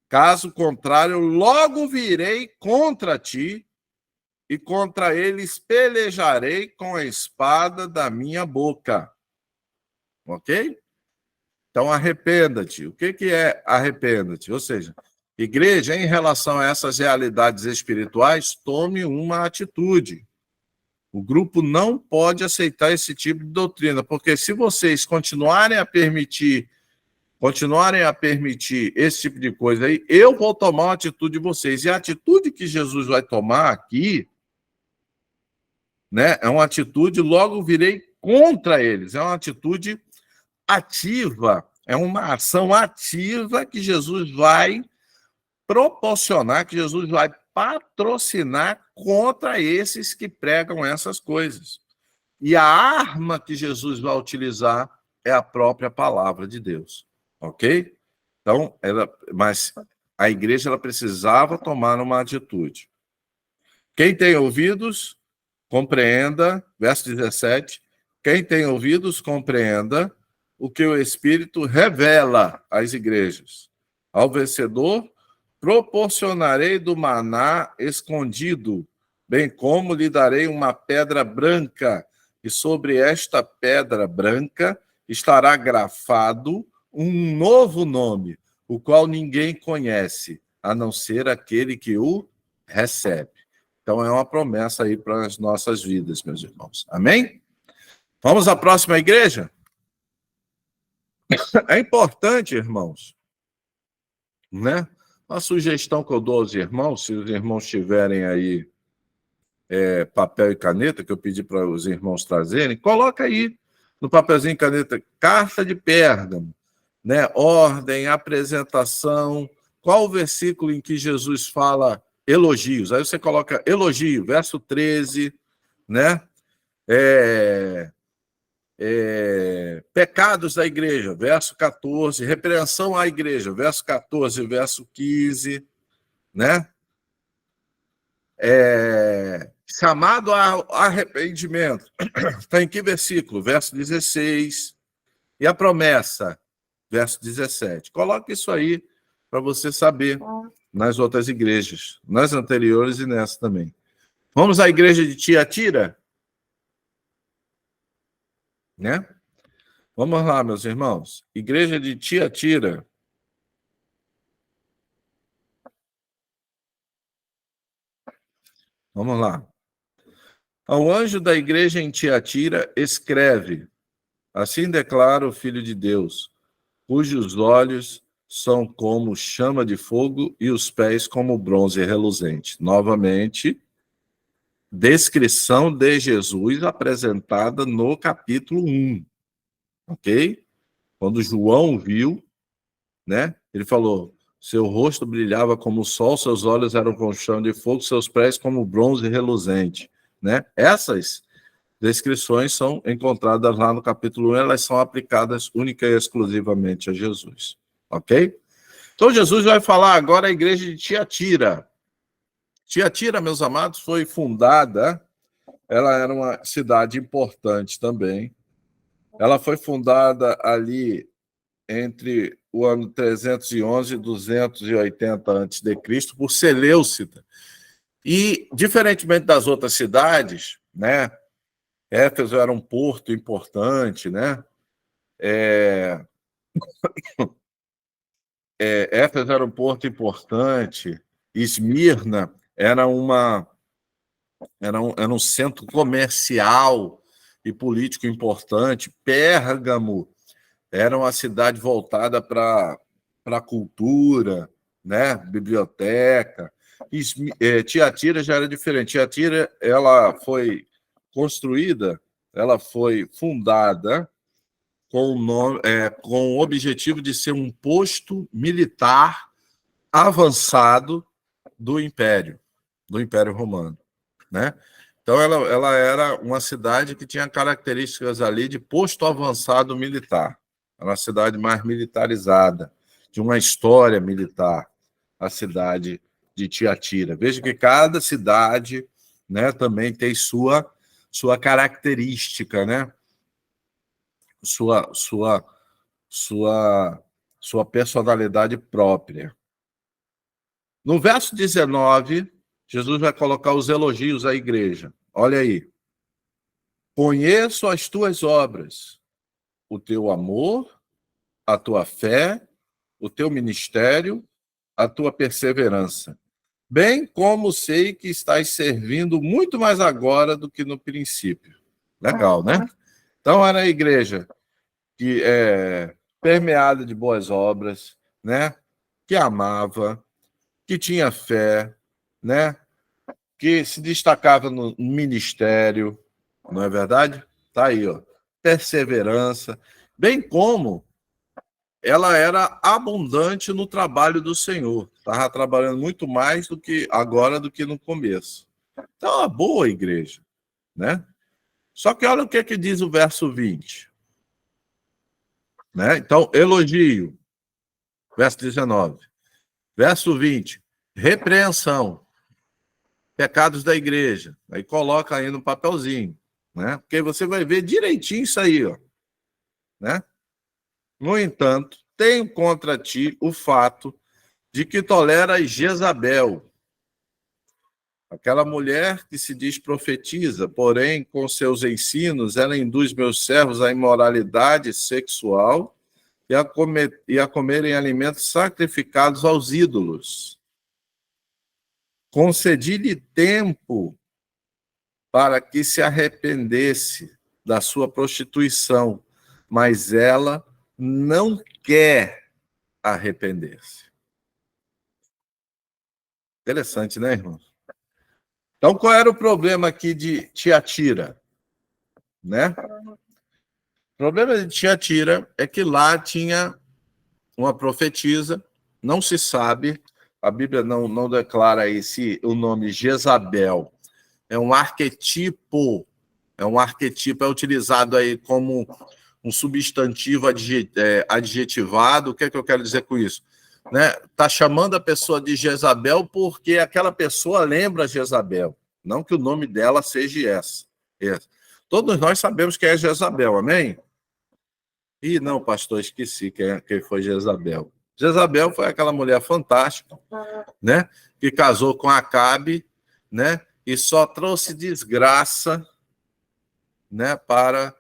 Caso contrário, logo virei contra ti e contra eles pelejarei com a espada da minha boca. Ok? Então, arrependa-te. O que é arrependa-te? Ou seja, igreja, em relação a essas realidades espirituais, tome uma atitude. O grupo não pode aceitar esse tipo de doutrina, porque se vocês continuarem a permitir esse tipo de coisa aí, eu vou tomar uma atitude de vocês. E a atitude que Jesus vai tomar aqui, né, é uma atitude, logo virei contra eles. É uma atitude ativa, é uma ação ativa que Jesus vai proporcionar, que Jesus vai patrocinar contra esses que pregam essas coisas. E a arma que Jesus vai utilizar é a própria palavra de Deus. Ok? Então, mas a igreja ela precisava tomar uma atitude. Quem tem ouvidos, compreenda, verso 17, quem tem ouvidos, compreenda o que o Espírito revela às igrejas. Ao vencedor, proporcionarei do maná escondido, bem como lhe darei uma pedra branca, e sobre esta pedra branca estará grafado um novo nome, o qual ninguém conhece, a não ser aquele que o recebe. Então, é uma promessa aí para as nossas vidas, meus irmãos. Amém? Vamos à próxima igreja? É importante, irmãos, né? Uma sugestão que eu dou aos irmãos, se os irmãos tiverem aí papel e caneta, que eu pedi para os irmãos trazerem, coloca aí no papelzinho e caneta, carta de Pérgamo, né? Ordem, apresentação, qual o versículo em que Jesus fala elogios? Aí você coloca elogio, verso 13, né? Pecados da igreja, verso 14, repreensão à igreja, verso 14, verso 15, né? chamado ao arrependimento. Está em que versículo? Verso 16. E a promessa? Verso 17. Coloque isso aí para você saber nas outras igrejas, nas anteriores e nessa também. Vamos à igreja de Tiatira? Né? Vamos lá, meus irmãos. Igreja de Tiatira. Vamos lá. Ao anjo da igreja em Tiatira, escreve: assim declara o Filho de Deus, cujos olhos são como chama de fogo e os pés como bronze reluzente. Novamente, descrição de Jesus apresentada no capítulo 1. Ok? Quando João viu, né? Ele falou: seu rosto brilhava como o sol, seus olhos eram como chama de fogo, seus pés como bronze reluzente, né? Essas descrições são encontradas lá no capítulo 1, elas são aplicadas única e exclusivamente a Jesus. Ok? Então, Jesus vai falar agora a igreja de Tiatira. Tiatira, meus amados, foi fundada, ela era uma cidade importante também. Ela foi fundada ali entre o ano 311 e 280 a.C., por Seleucida. E, diferentemente das outras cidades, né, Éfeso era um porto importante, né? Éfeso era um porto importante, Esmirna era era um centro comercial e político importante, Pérgamo era uma cidade voltada para a cultura, né? Biblioteca. Tiatira já era diferente. Tiatira ela foi construída, ela foi fundada com o objetivo de ser um posto militar avançado do Império Romano, né? Então, ela era uma cidade que tinha características ali de posto avançado militar. Era uma cidade mais militarizada, de uma história militar, a cidade de Tiatira. Veja que cada cidade, né, também tem sua característica, né? Sua personalidade própria. No verso 19, Jesus vai colocar os elogios à igreja. Olha aí. Conheço as tuas obras, o teu amor, a tua fé, o teu ministério, a tua perseverança, bem como sei que estás servindo muito mais agora do que no princípio. Legal, né? Então, era a igreja que é permeada de boas obras, né? Que amava, que tinha fé, né? Que se destacava no ministério, não é verdade? Tá aí, ó. Perseverança, bem como ela era abundante no trabalho do Senhor. Estava trabalhando muito mais do que agora do que no começo. Então, é uma boa igreja, né? Só que olha o que diz o verso 20. Né? Então, elogio, verso 19. Verso 20, repreensão, pecados da igreja. Aí coloca aí no papelzinho, né? Porque você vai ver direitinho isso aí, ó. Né? No entanto, tenho contra ti o fato de que toleras Jezabel, aquela mulher que se diz profetiza, porém, com seus ensinos, ela induz meus servos à imoralidade sexual e a comerem alimentos sacrificados aos ídolos. Concedi-lhe tempo para que se arrependesse da sua prostituição, mas ela não quer arrepender-se. Interessante, né, irmão? Então, qual era o problema aqui de Tiatira? Né? O problema de Tiatira é que lá tinha uma profetisa, não se sabe, a Bíblia não declara aí se o nome Jezabel é um arquetipo, é utilizado aí como um substantivo adjetivado. O que é que eu quero dizer com isso? Né? Tá chamando a pessoa de Jezabel porque aquela pessoa lembra Jezabel, Não que o nome dela seja essa. Todos nós sabemos quem é Jezabel, amém? Ih, não, pastor, esqueci quem foi Jezabel. Jezabel foi aquela mulher fantástica, né? Que casou com Acabe, né? E só trouxe desgraça, né? Para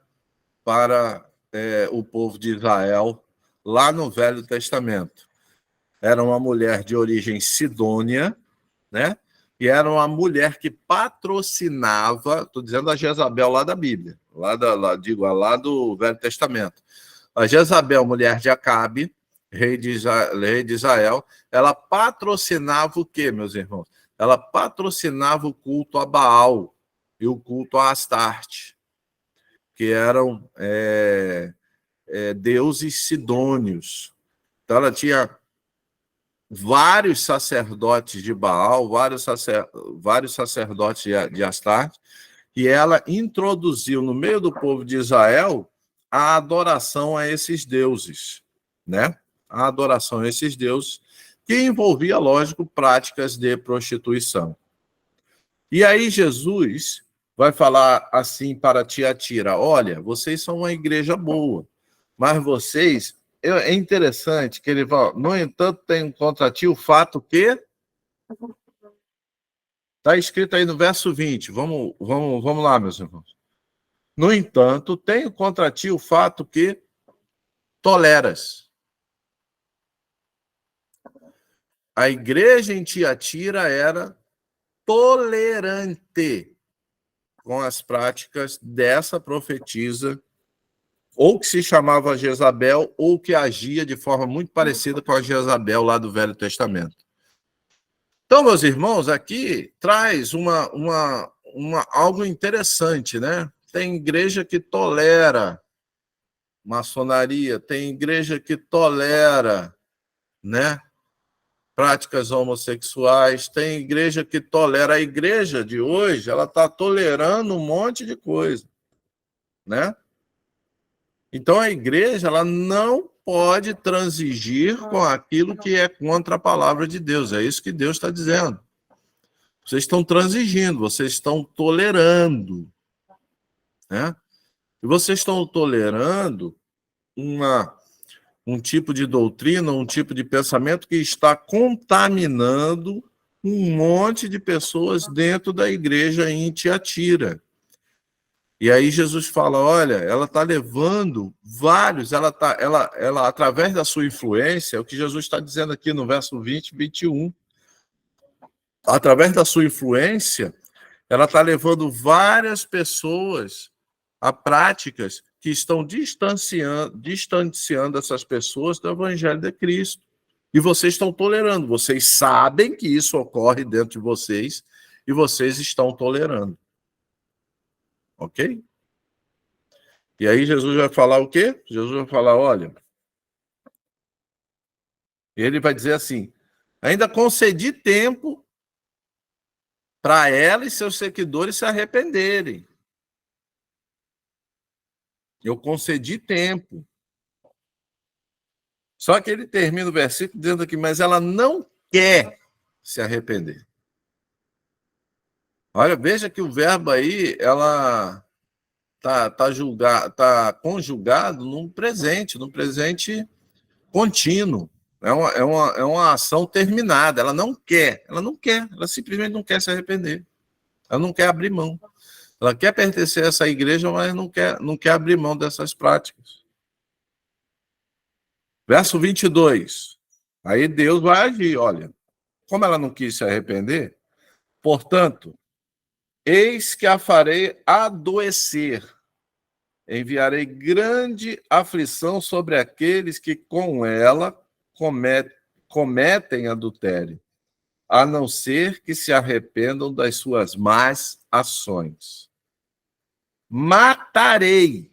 o povo de Israel lá no Velho Testamento. Era uma mulher de origem sidônia, né? E era uma mulher que patrocinava, estou dizendo a Jezabel lá da Bíblia, lá do Velho Testamento. A Jezabel, mulher de Acabe, rei de Israel, ela patrocinava o quê, meus irmãos? Ela patrocinava o culto a Baal e o culto a Astarte, que eram deuses sidônios. Então, ela tinha vários sacerdotes de Baal, vários sacerdotes de Astarte, e ela introduziu no meio do povo de Israel a adoração a esses deuses, né? A adoração a esses deuses, que envolvia, lógico, práticas de prostituição. E aí Jesus vai falar assim para Tiatira: olha, vocês são uma igreja boa, mas vocês... É interessante que ele fala, no entanto, tem contra ti o fato que... Está escrito aí no verso 20. Vamos lá, meus irmãos. No entanto, tenho contra ti o fato que toleras. A igreja em Tiatira era tolerante com as práticas dessa profetisa, ou que se chamava Jezabel, ou que agia de forma muito parecida com a Jezabel lá do Velho Testamento. Então, meus irmãos, aqui traz algo interessante, né? Tem igreja que tolera maçonaria, tem igreja que tolera, né, práticas homossexuais, tem igreja que tolera. A igreja de hoje, ela está tolerando um monte de coisa, né? Então, a igreja, ela não pode transigir com aquilo que é contra a palavra de Deus. É isso que Deus está dizendo. Vocês estão transigindo, vocês estão tolerando, né? E vocês estão tolerando um tipo de doutrina, um tipo de pensamento que está contaminando um monte de pessoas dentro da igreja em Tiatira. E aí Jesus fala, olha, ela está levando vários, ela através da sua influência, é o que Jesus está dizendo aqui no verso 20 e 21, através da sua influência, ela está levando várias pessoas a práticas que estão distanciando essas pessoas do Evangelho de Cristo. E vocês estão tolerando. Vocês sabem que isso ocorre dentro de vocês e vocês estão tolerando. Ok? E aí Jesus vai falar o quê? Jesus vai falar, olha... Ele vai dizer assim, ainda concedi tempo para ela e seus seguidores se arrependerem. Eu concedi tempo. Só que ele termina o versículo dizendo aqui, mas ela não quer se arrepender. Olha, veja que o verbo aí, ela tá conjugado num presente contínuo. É uma ação terminada. Ela não quer, ela simplesmente não quer se arrepender. Ela não quer abrir mão. Ela quer pertencer a essa igreja, mas não quer abrir mão dessas práticas. Verso 22. Aí Deus vai agir, olha. Como ela não quis se arrepender, portanto, eis que a farei adoecer. Enviarei grande aflição sobre aqueles que com ela cometem adultério, a não ser que se arrependam das suas más ações. Matarei.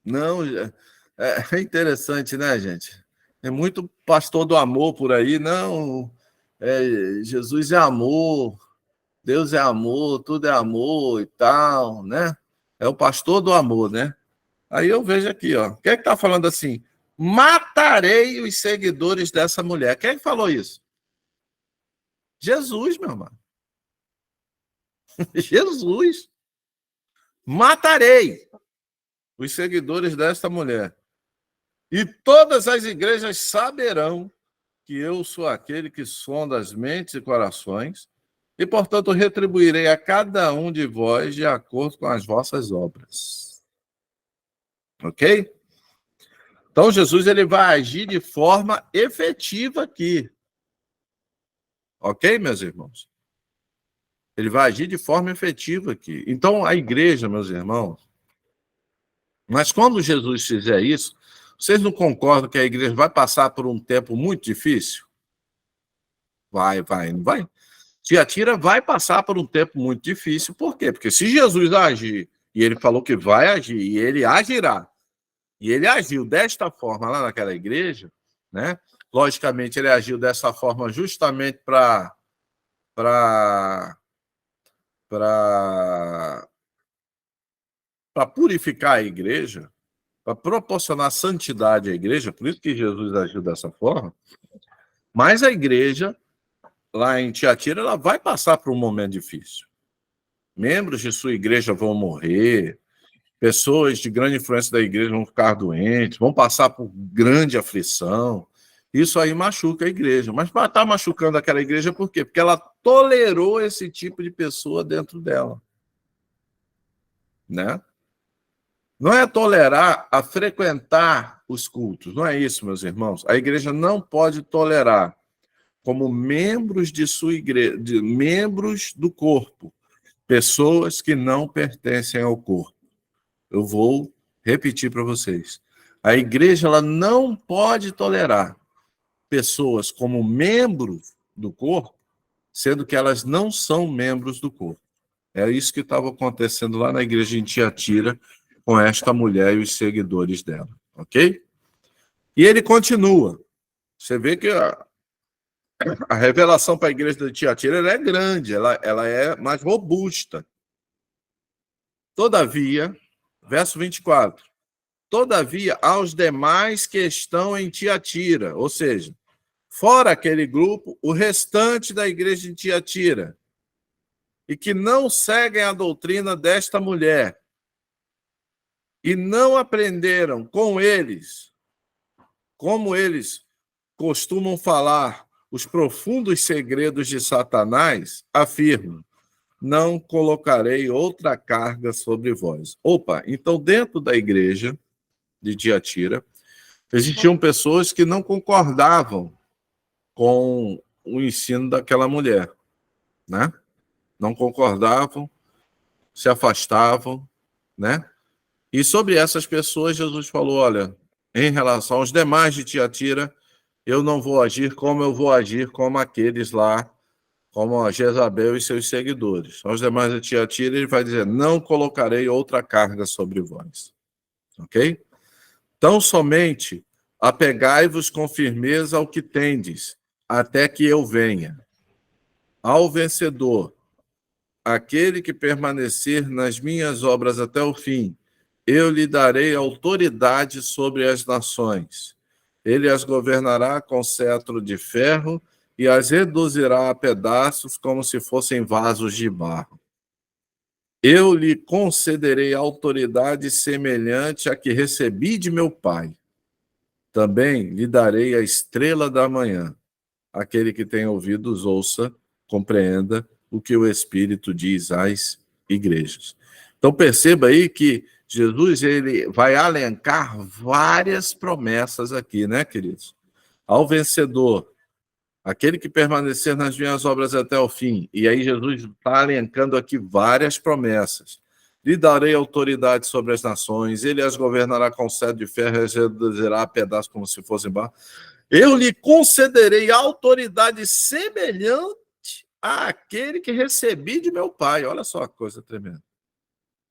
Não, é interessante, né, gente? É muito pastor do amor por aí. Não, Jesus é amor, Deus é amor, tudo é amor e tal, né? É o pastor do amor, né? Aí eu vejo aqui, ó. Quem é que está falando assim? Matarei os seguidores dessa mulher. Quem é que falou isso? Jesus, meu irmão. Jesus. Matarei os seguidores desta mulher. E todas as igrejas saberão que eu sou aquele que sonda as mentes e corações, e, portanto, retribuirei a cada um de vós de acordo com as vossas obras. Ok? Então, Jesus ele vai agir de forma efetiva aqui. Ok, meus irmãos? Ele vai agir de forma efetiva aqui. Então, a igreja, meus irmãos, mas quando Jesus fizer isso, vocês não concordam que a igreja vai passar por um tempo muito difícil? Vai, não vai? Tiatira vai passar por um tempo muito difícil. Por quê? Porque se Jesus agir, e ele falou que vai agir, e ele agirá, e ele agiu desta forma lá naquela igreja, né? Logicamente, ele agiu dessa forma justamente para purificar a igreja, para proporcionar santidade à igreja, por isso que Jesus agiu dessa forma. Mas a igreja, lá em Tiatira, ela vai passar por um momento difícil. Membros de sua igreja vão morrer, pessoas de grande influência da igreja vão ficar doentes, vão passar por grande aflição. Isso aí machuca a igreja. Mas está machucando aquela igreja por quê? Porque ela tolerou esse tipo de pessoa dentro dela. Né? Não é tolerar a frequentar os cultos, não é isso, meus irmãos. A igreja não pode tolerar, como membros de sua igreja, membros do corpo, pessoas que não pertencem ao corpo. Eu vou repetir para vocês. A igreja ela não pode tolerar pessoas como membros do corpo, sendo que elas não são membros do corpo. É isso que estava acontecendo lá na igreja em Tiatira com esta mulher e os seguidores dela, ok? E ele continua. Você vê que a revelação para a igreja de Tiatira ela é grande, ela é mais robusta. Todavia, verso 24, todavia, aos demais que estão em Tiatira, ou seja, fora aquele grupo, o restante da igreja de Tiatira, e que não seguem a doutrina desta mulher, e não aprenderam com eles, como eles costumam falar, os profundos segredos de Satanás, afirmam, não colocarei outra carga sobre vós. Opa, então dentro da igreja de Tiatira, existiam pessoas que não concordavam com o ensino daquela mulher, né? Não concordavam, se afastavam, né? E sobre essas pessoas, Jesus falou, olha, em relação aos demais de Tiatira, eu não vou agir como eu vou agir como aqueles lá, como a Jezabel e seus seguidores. Aos demais de Tiatira, ele vai dizer, não colocarei outra carga sobre vós. Ok? Tão somente apegai-vos com firmeza ao que tendes, até que eu venha. Ao vencedor, aquele que permanecer nas minhas obras até o fim, eu lhe darei autoridade sobre as nações. Ele as governará com cetro de ferro e as reduzirá a pedaços como se fossem vasos de barro. Eu lhe concederei autoridade semelhante à que recebi de meu Pai. Também lhe darei a estrela da manhã. Aquele que tem ouvidos, ouça, compreenda o que o Espírito diz às igrejas. Então perceba aí que Jesus ele vai alencar várias promessas aqui, né, queridos? Ao vencedor, aquele que permanecer nas minhas obras até o fim. E aí Jesus está alencando aqui várias promessas. Lhe darei autoridade sobre as nações, ele as governará com cetro de ferro e as reduzirá a pedaços como se fossem barro. Eu lhe concederei autoridade semelhante àquele que recebi de meu Pai. Olha só a coisa tremenda.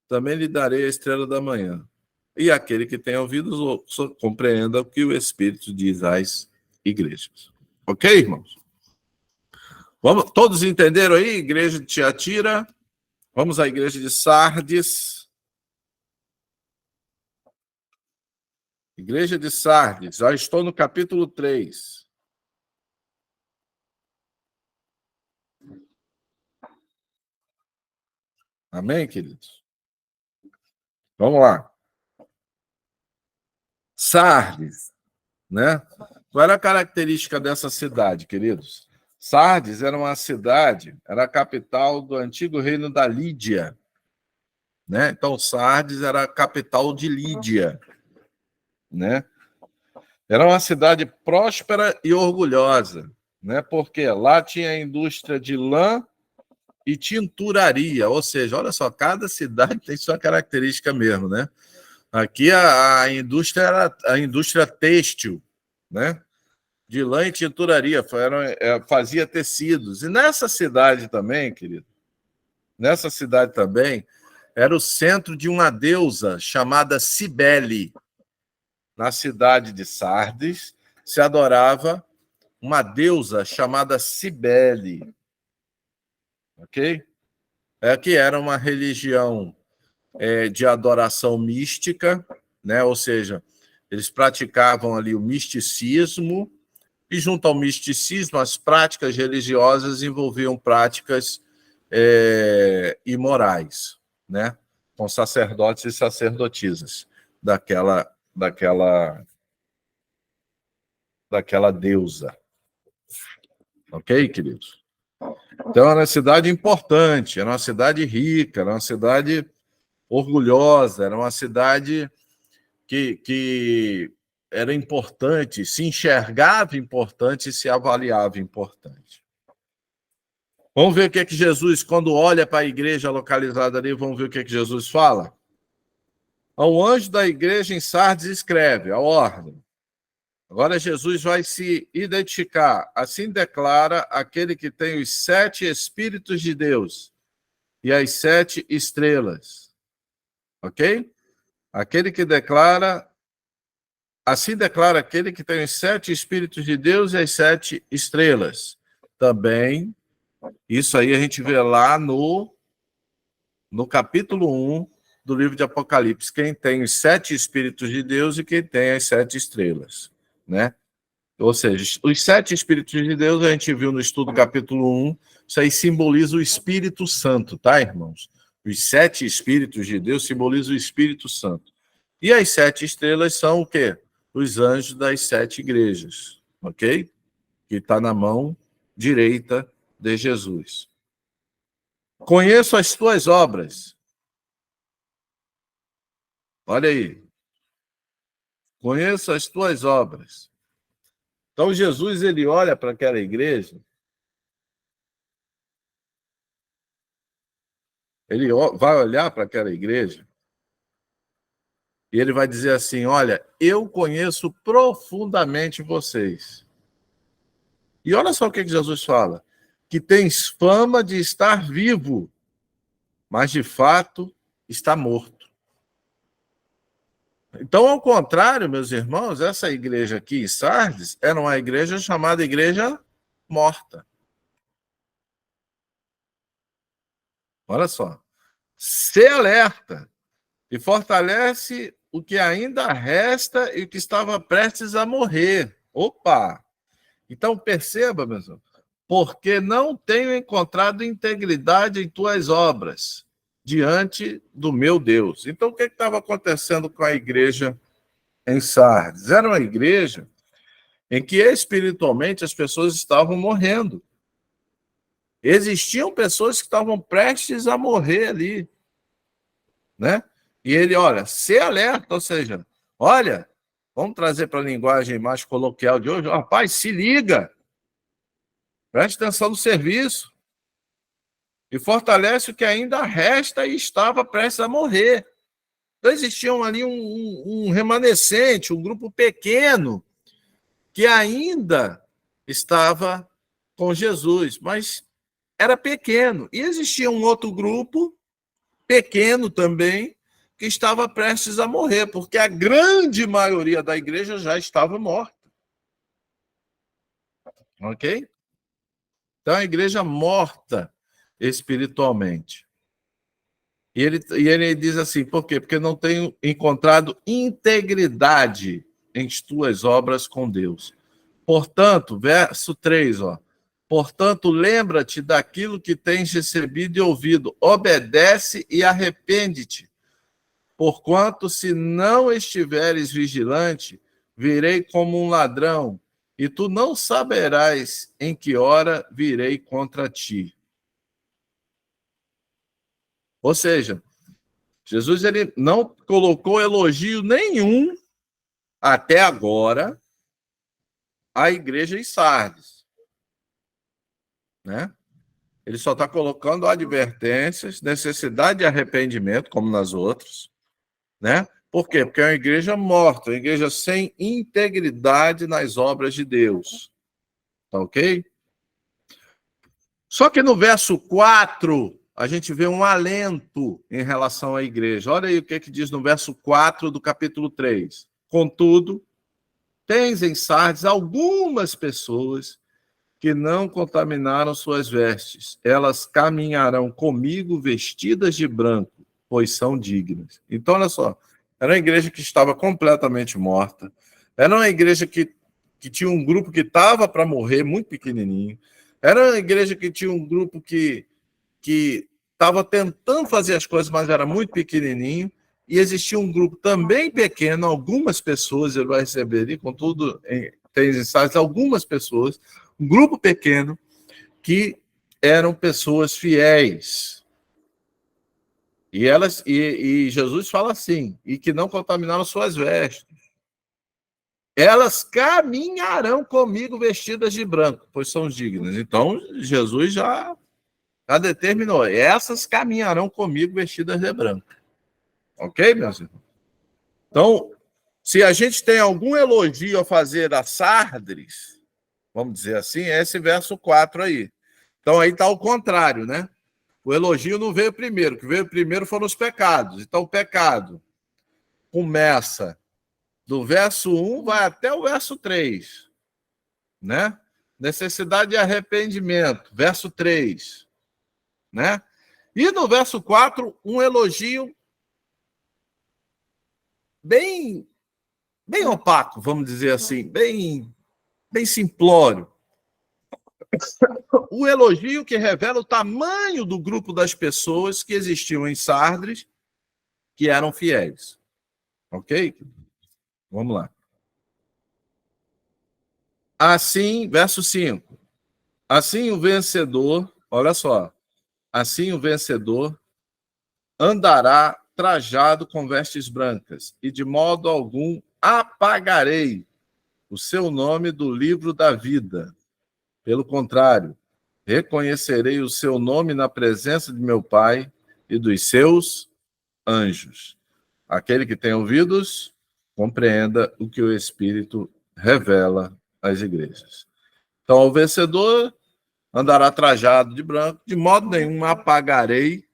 Também lhe darei a estrela da manhã. E aquele que tem ouvidos, compreenda o que o Espírito diz às igrejas. Ok, irmãos? Vamos, todos entenderam aí? Igreja de Tiatira. Vamos à igreja de Sardes. Igreja de Sardes. Já estou no capítulo 3. Amém, queridos? Vamos lá. Sardes, né? Qual era a característica dessa cidade, queridos? Sardes era uma cidade, era a capital do antigo reino da Lídia, né? Então, Sardes era a capital de Lídia, né? Era uma cidade próspera e orgulhosa, né? Porque lá tinha a indústria de lã e tinturaria, ou seja, olha só, cada cidade tem sua característica mesmo, né? Aqui a indústria era a indústria têxtil, né? De lã e tinturaria, fazia tecidos. E nessa cidade também, querido, nessa cidade também, era o centro de uma deusa chamada Cibele. Na cidade de Sardes, se adorava uma deusa chamada Cibele, ok? Que era uma religião de adoração mística, né? Ou seja, eles praticavam ali o misticismo, e junto ao misticismo, as práticas religiosas envolviam práticas imorais, né? Com sacerdotes e sacerdotisas daquela deusa. Ok, queridos? Então, era uma cidade importante, era uma cidade rica, era uma cidade orgulhosa, era uma cidade que era importante, se enxergava importante e se avaliava importante. Vamos ver o que é que Jesus, quando olha para a igreja localizada ali, vamos ver o que é que Jesus fala? Ao anjo da igreja em Sardes escreve a ordem. Agora Jesus vai se identificar. Assim declara aquele que tem os 7 Espíritos de Deus e as 7 estrelas. Ok? Aquele que declara... Assim declara aquele que tem os 7 Espíritos de Deus e as 7 estrelas. Também, isso aí a gente vê lá no capítulo 1 do livro de Apocalipse. Quem tem os 7 Espíritos de Deus e quem tem as 7 estrelas, né? Ou seja, os 7 Espíritos de Deus, a gente viu no estudo capítulo 1, isso aí simboliza o Espírito Santo, tá, irmãos? Os 7 Espíritos de Deus simbolizam o Espírito Santo. E as 7 estrelas são o quê? Os anjos das 7 igrejas, ok? Que está na mão direita de Jesus. Conheço as tuas obras. Olha aí. Conheço as tuas obras. Então, Jesus, ele olha para aquela igreja, ele vai olhar para aquela igreja e ele vai dizer assim, olha, eu conheço profundamente vocês. E olha só o que Jesus fala, que tens fama de estar vivo, mas de fato está morto. Então, ao contrário, meus irmãos, essa igreja aqui em Sardes era uma igreja chamada igreja morta. Olha só. Se alerta e fortalece o que ainda resta e o que estava prestes a morrer. Opa! Então, perceba, meus irmãos, porque não tenho encontrado integridade em tuas obras diante do meu Deus. Então, o que estava acontecendo com a igreja em Sardes? Era uma igreja em que espiritualmente as pessoas estavam morrendo. Existiam pessoas que estavam prestes a morrer ali, né? E ele, olha, se alerta, ou seja, olha, vamos trazer para a linguagem mais coloquial de hoje, rapaz, se liga, preste atenção no serviço e fortalece o que ainda resta e estava prestes a morrer. Então, existiam ali um remanescente, um grupo pequeno, que ainda estava com Jesus, mas era pequeno. E existia um outro grupo, pequeno também, que estava prestes a morrer, porque a grande maioria da igreja já estava morta. Ok? Então, a igreja morta espiritualmente. E ele diz assim, por quê? Porque não tenho encontrado integridade em tuas obras com Deus. Portanto, verso 3, ó, Portanto, lembra-te daquilo que tens recebido e ouvido. Obedece e arrepende-te. Porquanto, se não estiveres vigilante, virei como um ladrão, e tu não saberás em que hora virei contra ti. Ou seja, Jesus ele não colocou elogio nenhum até agora à igreja em Sardes, né? Ele só está colocando advertências, necessidade de arrependimento, como nas outras, né? Por quê? Porque é uma igreja morta, uma igreja sem integridade nas obras de Deus. Tá ok? Só que no verso 4, a gente vê um alento em relação à igreja. Olha aí o que diz no verso 4 do capítulo 3. Contudo, tens em Sardes algumas pessoas que não contaminaram suas vestes. Elas caminharão comigo vestidas de branco, pois são dignas. Então, olha só, era uma igreja que estava completamente morta. Era uma igreja que tinha um grupo que estava para morrer, muito pequenininho. Era uma igreja que tinha um grupo que estava tentando fazer as coisas, mas era muito pequenininho. E existia um grupo também pequeno, algumas pessoas, ele vai receber, e contudo, tem insights, algumas pessoas, um grupo pequeno, que eram pessoas fiéis. E Jesus fala assim, e que não contaminaram suas vestes. Elas caminharão comigo vestidas de branco, pois são dignas. Então, Jesus já determinou. Essas caminharão comigo vestidas de branco. Ok, meus irmãos? Então, se a gente tem algum elogio a fazer a Sardes, vamos dizer assim, é esse verso 4 aí. Então, aí está o contrário, né? O elogio não veio primeiro, o que veio primeiro foram os pecados. Então, o pecado começa do verso 1, vai até o verso 3, né? Necessidade de arrependimento, verso 3, né? E no verso 4, um elogio bem opaco, vamos dizer assim, bem simplório. O elogio que revela o tamanho do grupo das pessoas que existiam em Sardes, que eram fiéis. Ok? Vamos lá. Assim, verso 5. Assim o vencedor, olha só, assim o vencedor andará trajado com vestes brancas, e de modo algum apagarei o seu nome do livro da vida. Pelo contrário, reconhecerei o seu nome na presença de meu Pai e dos seus anjos. Aquele que tem ouvidos, compreenda o que o Espírito revela às igrejas. Então, o vencedor andará trajado de branco, de modo nenhum apagarei,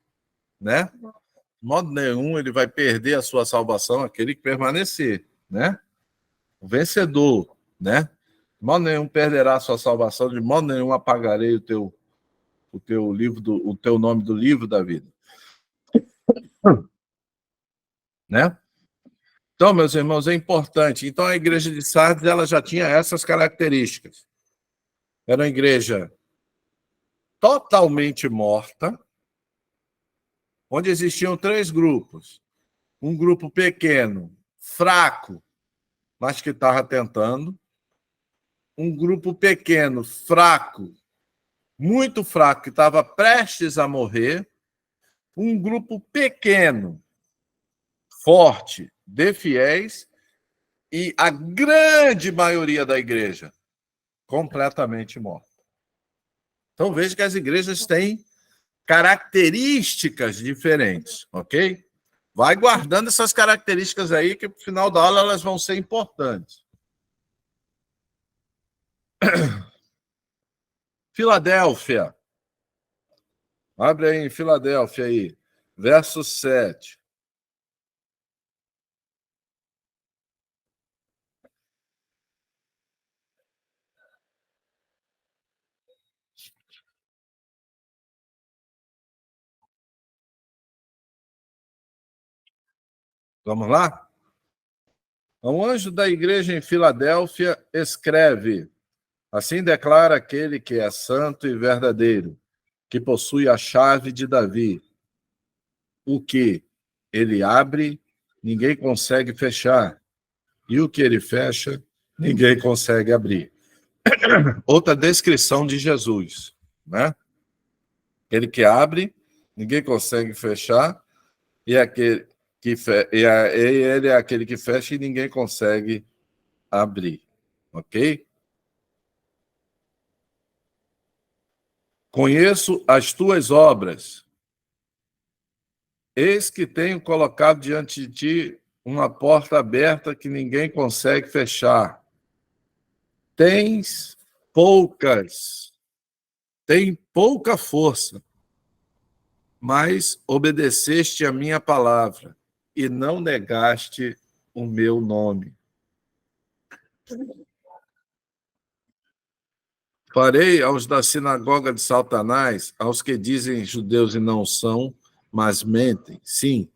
né? De modo nenhum ele vai perder a sua salvação, aquele que permanecer, né? O vencedor, né? De modo nenhum perderá a sua salvação, de modo nenhum apagarei o teu o teu nome do livro da vida, né? Então, meus irmãos, é importante. Então, a igreja de Sardes ela já tinha essas características. Era uma igreja totalmente morta, onde existiam três grupos. Um grupo pequeno, fraco, mas que estava tentando. Um grupo pequeno, fraco, muito fraco, que estava prestes a morrer. Um grupo pequeno, forte, de fiéis. E a grande maioria da igreja completamente morta. Então veja que as igrejas têm características diferentes, ok? Vai guardando essas características aí, que no final da aula elas vão ser importantes. Filadélfia. Abre aí em Filadélfia aí, verso 7. Vamos lá? O anjo da igreja em Filadélfia escreve: Assim declara aquele que é santo e verdadeiro, que possui a chave de Davi. O que ele abre, ninguém consegue fechar. E o que ele fecha, ninguém consegue abrir. Outra descrição de Jesus, né? Ele que abre, ninguém consegue fechar, e aquele ele é aquele que fecha e ninguém consegue abrir. Ok? Conheço as tuas obras. Eis que tenho colocado diante de ti uma porta aberta que ninguém consegue fechar. Tens tem pouca força, mas obedeceste a minha palavra e não negaste o meu nome. Farei aos da sinagoga de Satanás, aos que dizem judeus e não são, mas mentem. Sim,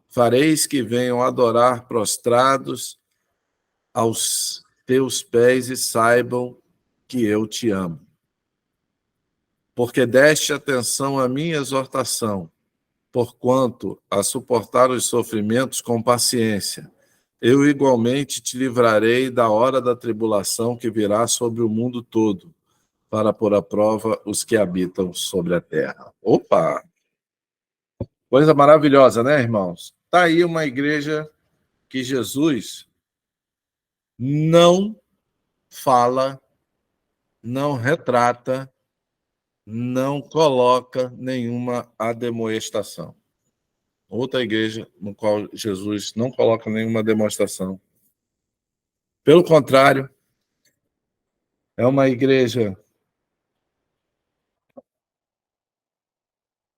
fareis que venham adorar prostrados aos teus pés e saibam que eu te amo. Porque deste atenção à minha exortação, porquanto a suportar os sofrimentos com paciência, eu igualmente te livrarei da hora da tribulação que virá sobre o mundo todo, para pôr à prova os que habitam sobre a terra. Opa! Coisa maravilhosa, né, irmãos? Está aí uma igreja que Jesus não fala, não retrata, não coloca nenhuma ademoestação. Outra igreja no qual Jesus não coloca nenhuma demonstração. Pelo contrário, é uma igreja,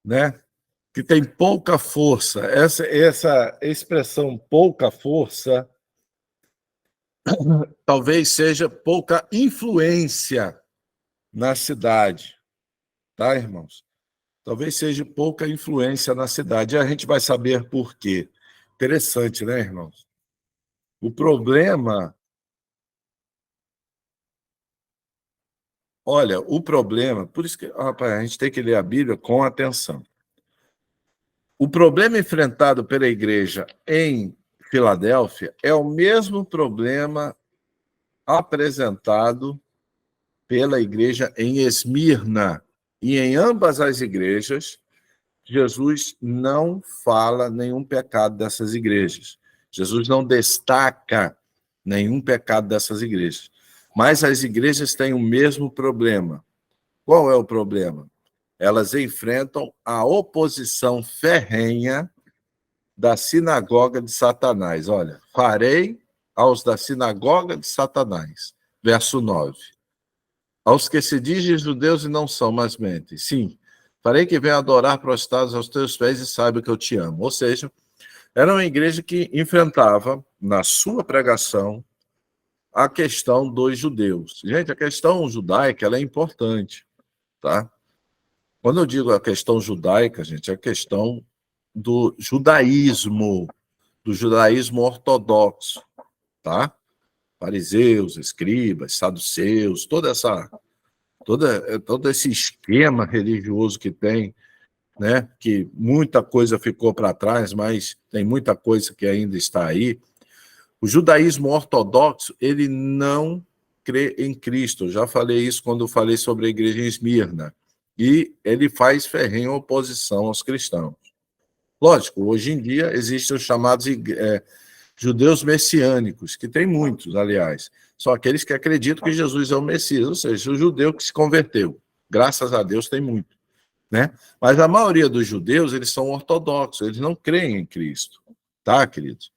né, que tem pouca força. Essa expressão pouca força talvez seja pouca influência na cidade, tá, irmãos? Talvez seja pouca influência na cidade. E a gente vai saber por quê. Interessante, né, irmãos? O problema. Olha, o problema. Por isso que, rapaz, a gente tem que ler a Bíblia com atenção. O problema enfrentado pela igreja em Filadélfia é o mesmo problema apresentado pela igreja em Esmirna. E em ambas as igrejas, Jesus não fala nenhum pecado dessas igrejas. Jesus não destaca nenhum pecado dessas igrejas. Mas as igrejas têm o mesmo problema. Qual é o problema? Elas enfrentam a oposição ferrenha da sinagoga de Satanás. Olha, farei aos da sinagoga de Satanás. Verso 9. Aos que se dizem judeus e não são, mas mentem. Sim, farei que venham adorar prostrados aos teus pés e saiba que eu te amo. Ou seja, era uma igreja que enfrentava, na sua pregação, a questão dos judeus. Gente, a questão judaica ela é importante, tá? Quando eu digo a questão judaica, gente, é a questão do judaísmo ortodoxo, tá? Fariseus, escribas, saduceus, todo esse esquema religioso que tem, né? Que muita coisa ficou para trás, mas tem muita coisa que ainda está aí. O judaísmo ortodoxo, ele não crê em Cristo. Eu já falei isso quando eu falei sobre a igreja em Esmirna. E ele faz ferrenha oposição aos cristãos. Lógico, hoje em dia existem os chamados judeus messiânicos, que tem muitos, aliás. São aqueles que acreditam que Jesus é o Messias, ou seja, o judeu que se converteu. Graças a Deus tem muito, né? Mas a maioria dos judeus, eles são ortodoxos, eles não creem em Cristo, tá, queridos?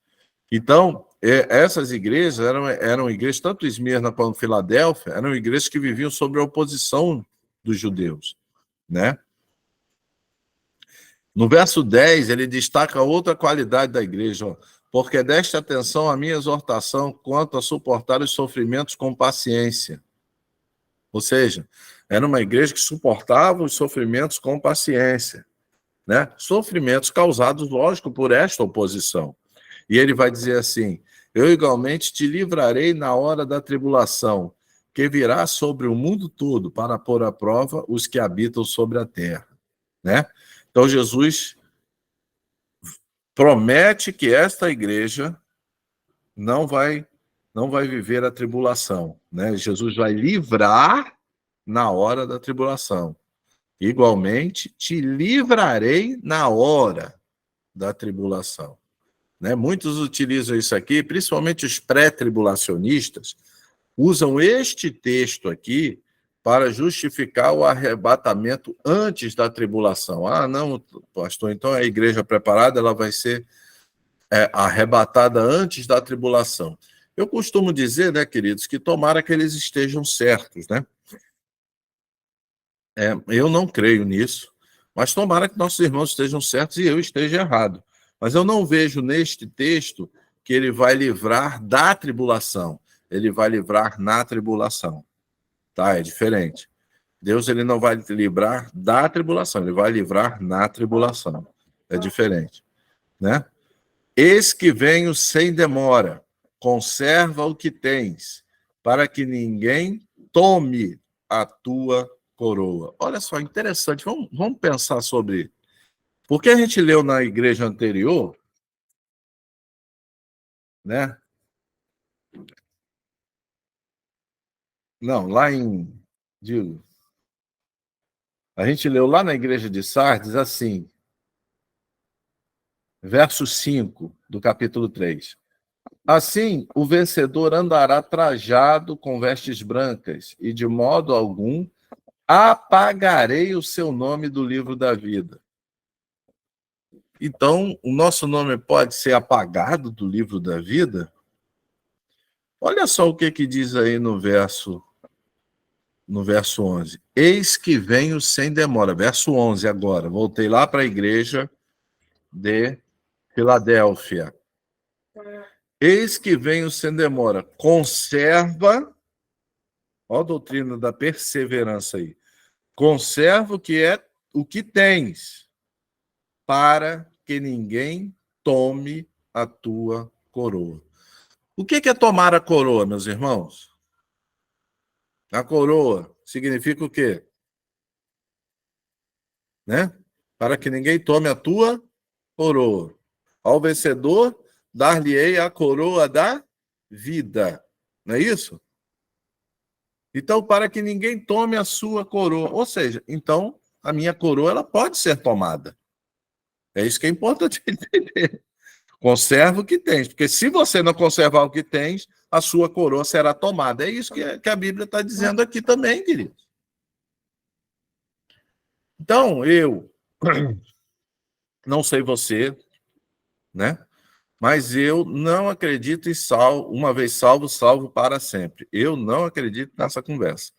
Então, essas igrejas eram igrejas, tanto Esmirna quanto Filadélfia, eram igrejas que viviam sob a oposição dos judeus, né? No verso 10, ele destaca outra qualidade da igreja, ó, porque deste atenção à minha exortação quanto a suportar os sofrimentos com paciência. Ou seja, era uma igreja que suportava os sofrimentos com paciência, né? Sofrimentos causados, lógico, por esta oposição. E ele vai dizer assim: eu igualmente te livrarei na hora da tribulação, porque virá sobre o mundo todo para pôr à prova os que habitam sobre a terra, né? Então, Jesus promete que esta igreja não vai viver a tribulação, né? Jesus vai livrar na hora da tribulação. Igualmente, te livrarei na hora da tribulação. Né? Muitos utilizam isso aqui, principalmente os pré-tribulacionistas, usam este texto aqui para justificar o arrebatamento antes da tribulação. Ah, não, pastor, então a igreja preparada ela vai ser arrebatada antes da tribulação. Eu costumo dizer, né, queridos, que tomara que eles estejam certos, né? Eu não creio nisso, mas tomara que nossos irmãos estejam certos e eu esteja errado. Mas eu não vejo neste texto que ele vai livrar da tribulação. Ele vai livrar na tribulação. Tá? É diferente. Deus ele não vai livrar da tribulação, ele vai livrar na tribulação. É diferente. Né? Eis que venho sem demora, conserva o que tens, para que ninguém tome a tua coroa. Olha só, interessante. Vamos pensar sobre. Porque a gente leu na igreja anterior, né? Não, lá em. Digo, a gente leu lá na igreja de Sardes assim, verso 5 do capítulo 3. Assim, o vencedor andará trajado com vestes brancas, e de modo algum apagarei o seu nome do livro da vida. Então, o nosso nome pode ser apagado do livro da vida? Olha só o que diz aí no verso 11. Eis que venho sem demora. Verso 11 agora. Voltei lá para a igreja de Filadélfia. Eis que venho sem demora. Conserva, ó a doutrina da perseverança aí. Conserva o que tens, para que ninguém tome a tua coroa. O que é tomar a coroa, meus irmãos? A coroa significa o quê? Né? Para que ninguém tome a tua coroa. Ao vencedor, dar-lhe-ei a coroa da vida. Não é isso? Então, para que ninguém tome a sua coroa. Ou seja, então, a minha coroa ela pode ser tomada. É isso que é importante entender. Conserva o que tens, porque se você não conservar o que tens, a sua coroa será tomada. É isso que a Bíblia está dizendo aqui também, querido. Então, eu não sei você, né? Mas eu não acredito em salvo, uma vez salvo, salvo para sempre. Eu não acredito nessa conversa,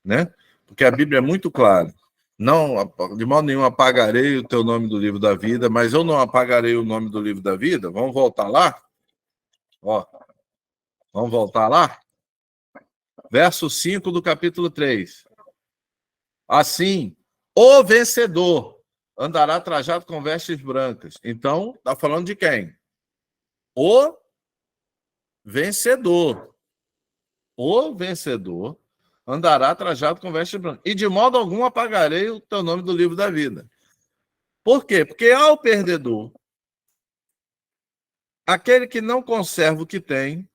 né? Porque a Bíblia é muito clara. Não, de modo nenhum apagarei o teu nome do livro da vida, mas eu não apagarei o nome do livro da vida. Vamos voltar lá? Ó, vamos voltar lá? Verso 5 do capítulo 3. Assim, o vencedor andará trajado com vestes brancas. Então, está falando de quem? O vencedor. O vencedor andará trajado com vestes brancas. E de modo algum apagarei o teu nome do livro da vida. Por quê? Porque ao perdedor, aquele que não conserva o que tem,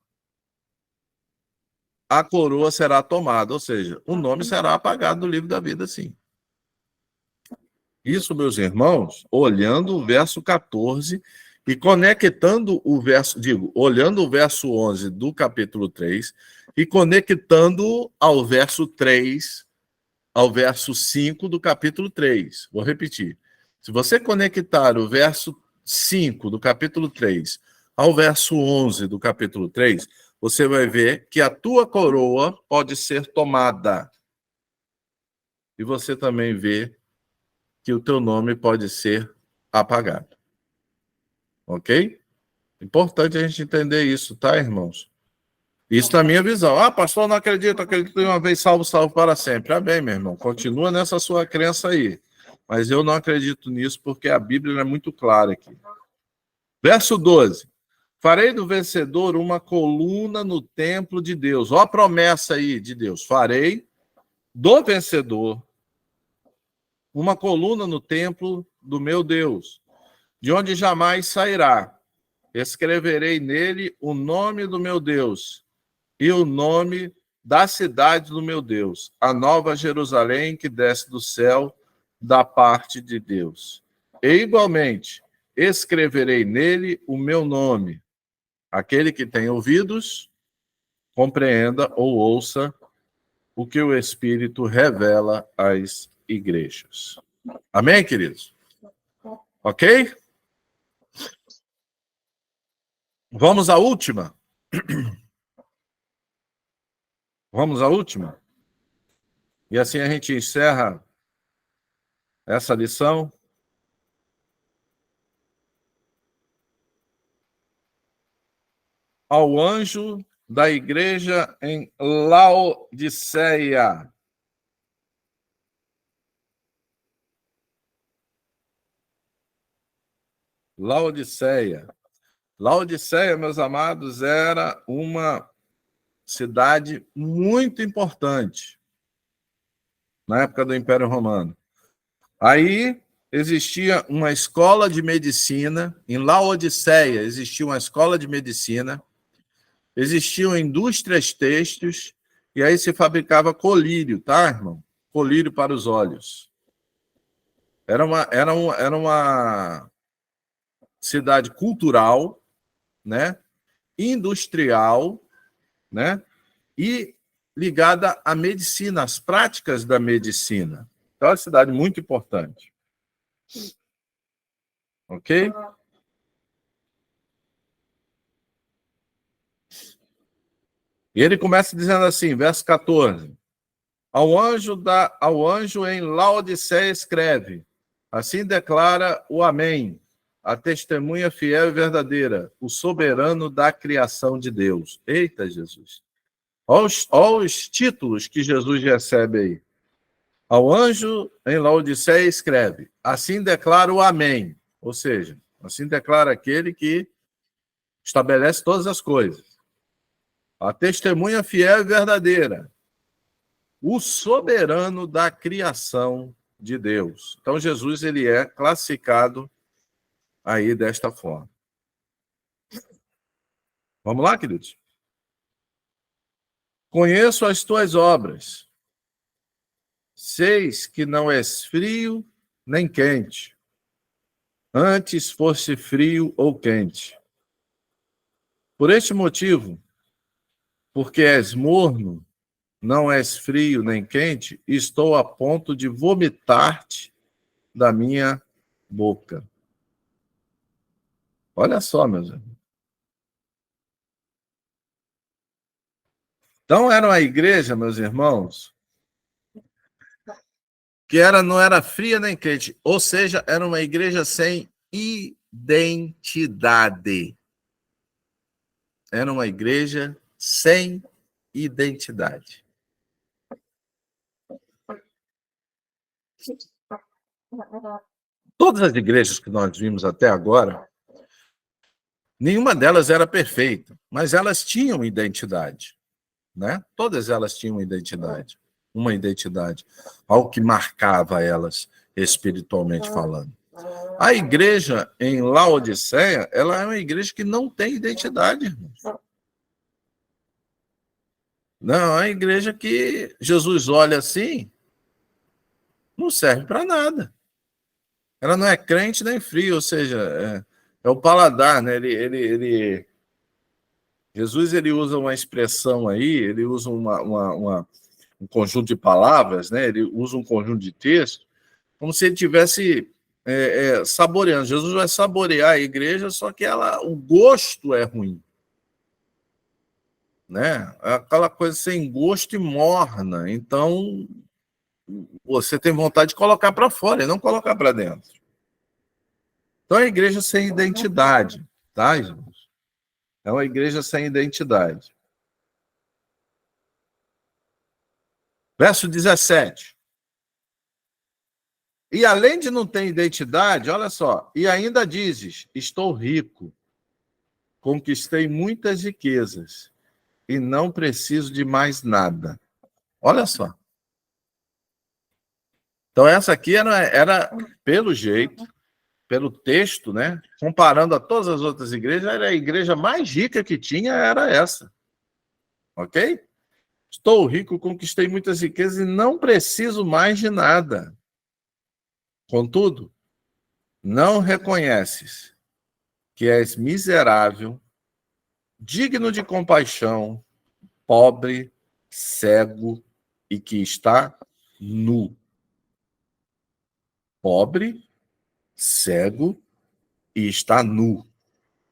a coroa será tomada, ou seja, o nome será apagado do livro da vida, sim. Isso, meus irmãos, olhando o verso 14 e conectando o verso, olhando o verso 11 do capítulo 3 e conectando ao verso 3, ao verso 5 do capítulo 3. Vou repetir. Se você conectar o verso 5 do capítulo 3 ao verso 11 do capítulo 3, você vai ver que a tua coroa pode ser tomada. E você também vê que o teu nome pode ser apagado. Ok? Importante a gente entender isso, tá, irmãos? Isso na minha visão. Ah, pastor, não acredito em uma vez salvo, salvo para sempre. Ah, bem, meu irmão, continua nessa sua crença aí. Mas eu não acredito nisso porque a Bíblia é muito clara aqui. Verso 12. Farei do vencedor uma coluna no templo de Deus. Olha a promessa aí de Deus. Farei do vencedor uma coluna no templo do meu Deus, de onde jamais sairá. Escreverei nele o nome do meu Deus e o nome da cidade do meu Deus, a nova Jerusalém que desce do céu da parte de Deus. E igualmente escreverei nele o meu nome. Aquele que tem ouvidos, compreenda ou ouça o que o Espírito revela às igrejas. Amém, queridos? Ok? Vamos à última? Vamos à última? E assim a gente encerra essa lição. Ao anjo da igreja em Laodiceia. Laodiceia. Laodiceia, meus amados, era uma cidade muito importante na época do Império Romano. Aí existia uma escola de medicina, em Laodiceia existia uma escola de medicina, existiam indústrias têxteis, e aí se fabricava colírio, tá, irmão? Colírio para os olhos. Era uma cidade cultural, né? Industrial, né? E ligada à medicina, às práticas da medicina. Então, é uma cidade muito importante. Ok? E ele começa dizendo assim, verso 14. Ao anjo em Laodiceia escreve, assim declara o Amém, a testemunha fiel e verdadeira, o soberano da criação de Deus. Eita, Jesus! Olha os títulos que Jesus recebe aí. Ao anjo em Laodiceia escreve, assim declara o Amém, ou seja, assim declara aquele que estabelece todas as coisas. A testemunha fiel e verdadeira, o soberano da criação de Deus. Então, Jesus ele é classificado aí desta forma. Vamos lá, queridos? Conheço as tuas obras. Seis que não és frio nem quente. Antes fosse frio ou quente. Por este motivo, porque és morno, não és frio nem quente, estou a ponto de vomitar-te da minha boca. Olha só, meus amigos. Então, era uma igreja, meus irmãos, que não era fria nem quente, ou seja, era uma igreja sem identidade. Era uma igreja sem identidade. Todas as igrejas que nós vimos até agora, nenhuma delas era perfeita, mas elas tinham identidade, né? Todas elas tinham uma identidade, algo que marcava elas espiritualmente falando. A igreja em Laodiceia, ela é uma igreja que não tem identidade, irmãos. Não, é uma igreja que Jesus olha assim, não serve para nada. Ela não é crente nem fria, ou seja, é o paladar, né? Jesus ele usa uma expressão aí, ele usa um conjunto de palavras, né? Ele usa um conjunto de textos, como se ele estivesse saboreando. Jesus vai saborear a igreja, só que o gosto é ruim. Né? Aquela coisa sem gosto e morna. Então, você tem vontade de colocar para fora e não colocar para dentro. Então, é uma igreja sem identidade, tá, irmãos? É uma igreja sem identidade. Verso 17. E além de não ter identidade, olha só, e ainda dizes, estou rico. conquistei muitas riquezas e não preciso de mais nada. Olha só. Então, essa aqui era pelo jeito, pelo texto, né? Comparando a todas as outras igrejas, era a igreja mais rica que tinha, era essa. Ok? Estou rico, conquistei muitas riquezas e não preciso mais de nada. Contudo, não reconheces que és miserável, digno de compaixão, pobre, cego e que está nu. Pobre, cego e está nu.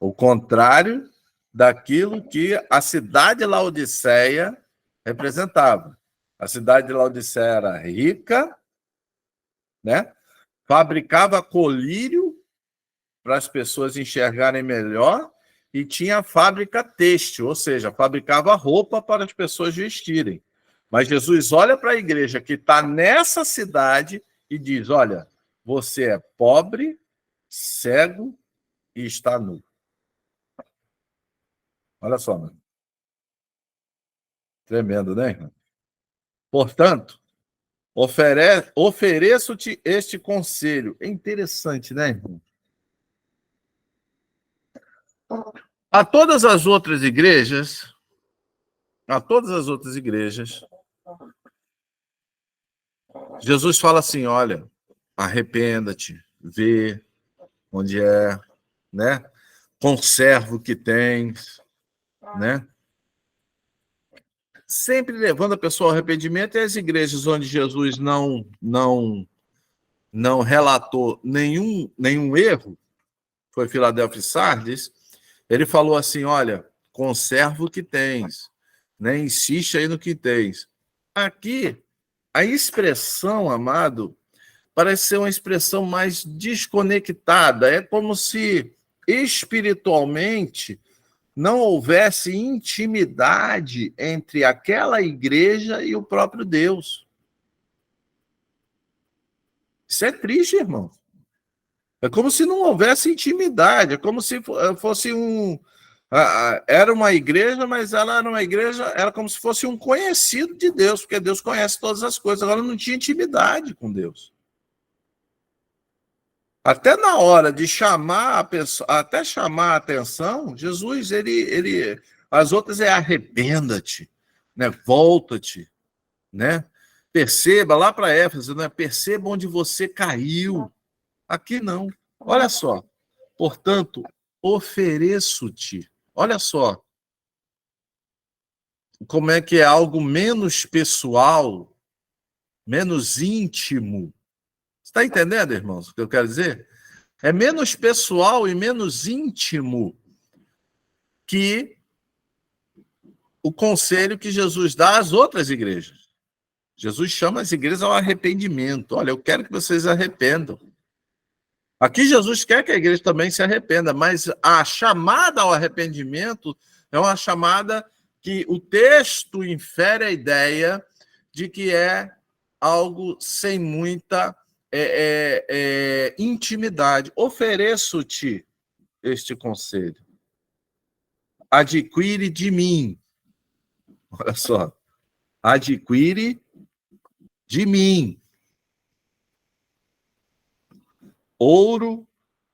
O contrário daquilo que a cidade de Laodiceia representava. A cidade de Laodiceia era rica, né? Fabricava colírio para as pessoas enxergarem melhor e tinha fábrica têxtil, ou seja, fabricava roupa para as pessoas vestirem. Mas Jesus olha para a igreja que está nessa cidade e diz: olha, você é pobre, cego e está nu. Olha só, mano. Tremendo, né, irmão? Portanto, ofereço-te este conselho. É interessante, né, irmão? A todas as outras igrejas, Jesus fala assim: olha, arrependa-te, vê onde é, né? Conserva o que tens, né? Sempre levando a pessoa ao arrependimento. E as igrejas onde Jesus não relatou nenhum erro, foi Filadélfia e Sardes, ele falou assim: olha, conserva o que tens, né? Insiste aí no que tens. Aqui, a expressão, amado, parece ser uma expressão mais desconectada. É como se espiritualmente não houvesse intimidade entre aquela igreja e o próprio Deus. Isso é triste, irmão. É como se não houvesse intimidade, é como se fosse era uma igreja, mas ela era uma igreja, era como se fosse um conhecido de Deus, porque Deus conhece todas as coisas. Agora não tinha intimidade com Deus. Até na hora de chamar a pessoa, até chamar a atenção, Jesus, as outras é arrependa-te, né? Volta-te, né? Perceba lá para Éfeso, né? Perceba onde você caiu. Aqui não. Olha só. Portanto, ofereço-te. Olha só como é que é algo menos pessoal, menos íntimo. Está entendendo, irmãos, o que eu quero dizer? É menos pessoal e menos íntimo que o conselho que Jesus dá às outras igrejas. Jesus chama as igrejas ao arrependimento. Olha, eu quero que vocês arrependam. Aqui Jesus quer que a igreja também se arrependa, mas a chamada ao arrependimento é uma chamada que o texto infere a ideia de que é algo sem muita intimidade. Ofereço-te este conselho. Adquire de mim. Olha só. Adquire de mim ouro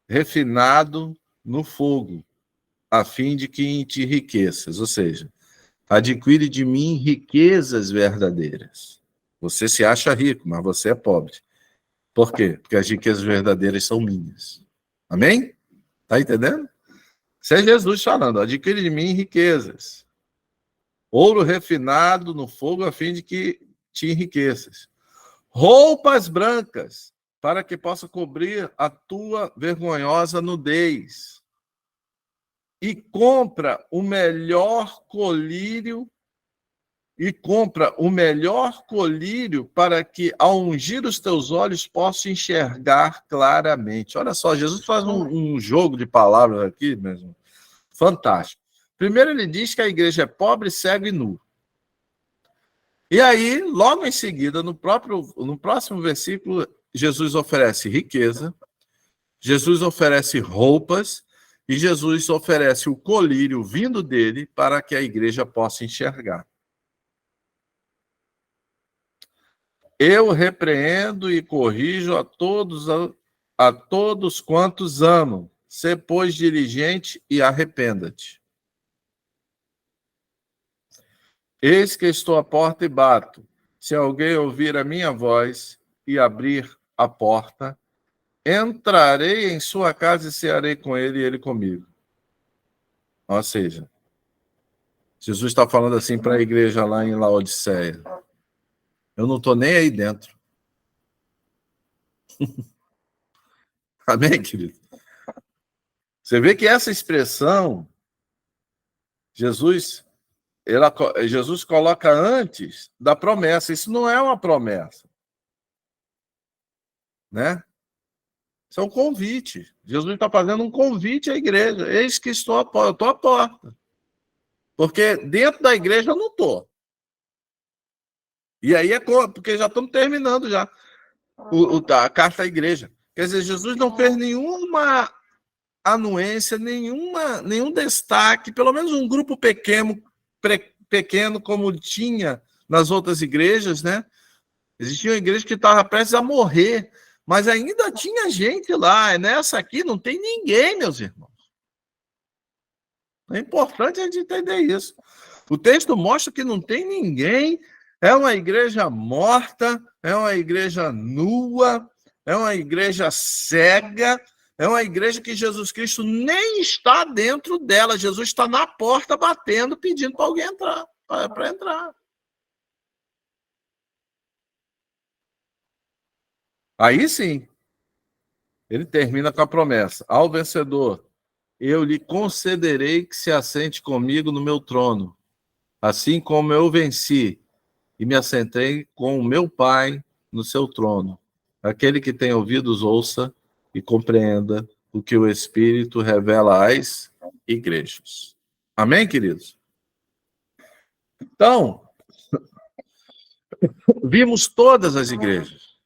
refinado no fogo, a fim de que te enriqueças. Ou seja, adquire de mim riquezas verdadeiras. Você se acha rico, mas você é pobre. Por quê? Porque as riquezas verdadeiras são minhas. Amém? Tá entendendo? Isso é Jesus falando. Adquire de mim riquezas. Ouro refinado no fogo, a fim de que te enriqueças. Roupas brancas, para que possa cobrir a tua vergonhosa nudez. E compra o melhor colírio para que, ao ungir os teus olhos, possa enxergar claramente. Olha só, Jesus faz um jogo de palavras aqui mesmo, fantástico. Primeiro ele diz que a igreja é pobre, cego e nu. E aí, logo em seguida, no próximo versículo, Jesus oferece riqueza, Jesus oferece roupas, E Jesus oferece o colírio vindo dele para que a igreja possa enxergar. Eu repreendo e corrijo a todos quantos amam. Sê, pois, diligente e arrependa-te. Eis que estou à porta e bato. Se alguém ouvir a minha voz e abrir a porta, entrarei em sua casa e cearei com ele e ele comigo. Ou seja, Jesus está falando assim para a igreja lá em Laodiceia. Eu não estou nem aí dentro. Amém, querido? Você vê que essa expressão, Jesus coloca antes da promessa. Isso não é uma promessa, né? Isso é um convite. Jesus está fazendo um convite à igreja. Eis que estou à porta. Eu estou à porta. Porque dentro da igreja eu não estou. E aí porque já estamos terminando já a carta à igreja. Quer dizer, Jesus não fez nenhuma anuência, nenhum destaque, pelo menos um grupo pequeno como tinha nas outras igrejas, né? Existia uma igreja que estava prestes a morrer, mas ainda tinha gente lá. Nessa aqui não tem ninguém, meus irmãos. É importante a gente entender isso. O texto mostra que não tem ninguém, é uma igreja morta, é uma igreja nua, é uma igreja cega, é uma igreja que Jesus Cristo nem está dentro dela. Jesus está na porta batendo, pedindo para alguém entrar, para entrar. Aí sim, ele termina com a promessa: ao vencedor, eu lhe concederei que se assente comigo no meu trono, assim como eu venci e me assentei com o meu Pai no seu trono. Aquele que tem ouvidos, ouça e compreenda o que o Espírito revela às igrejas. Amém, queridos? Então, vimos todas as igrejas,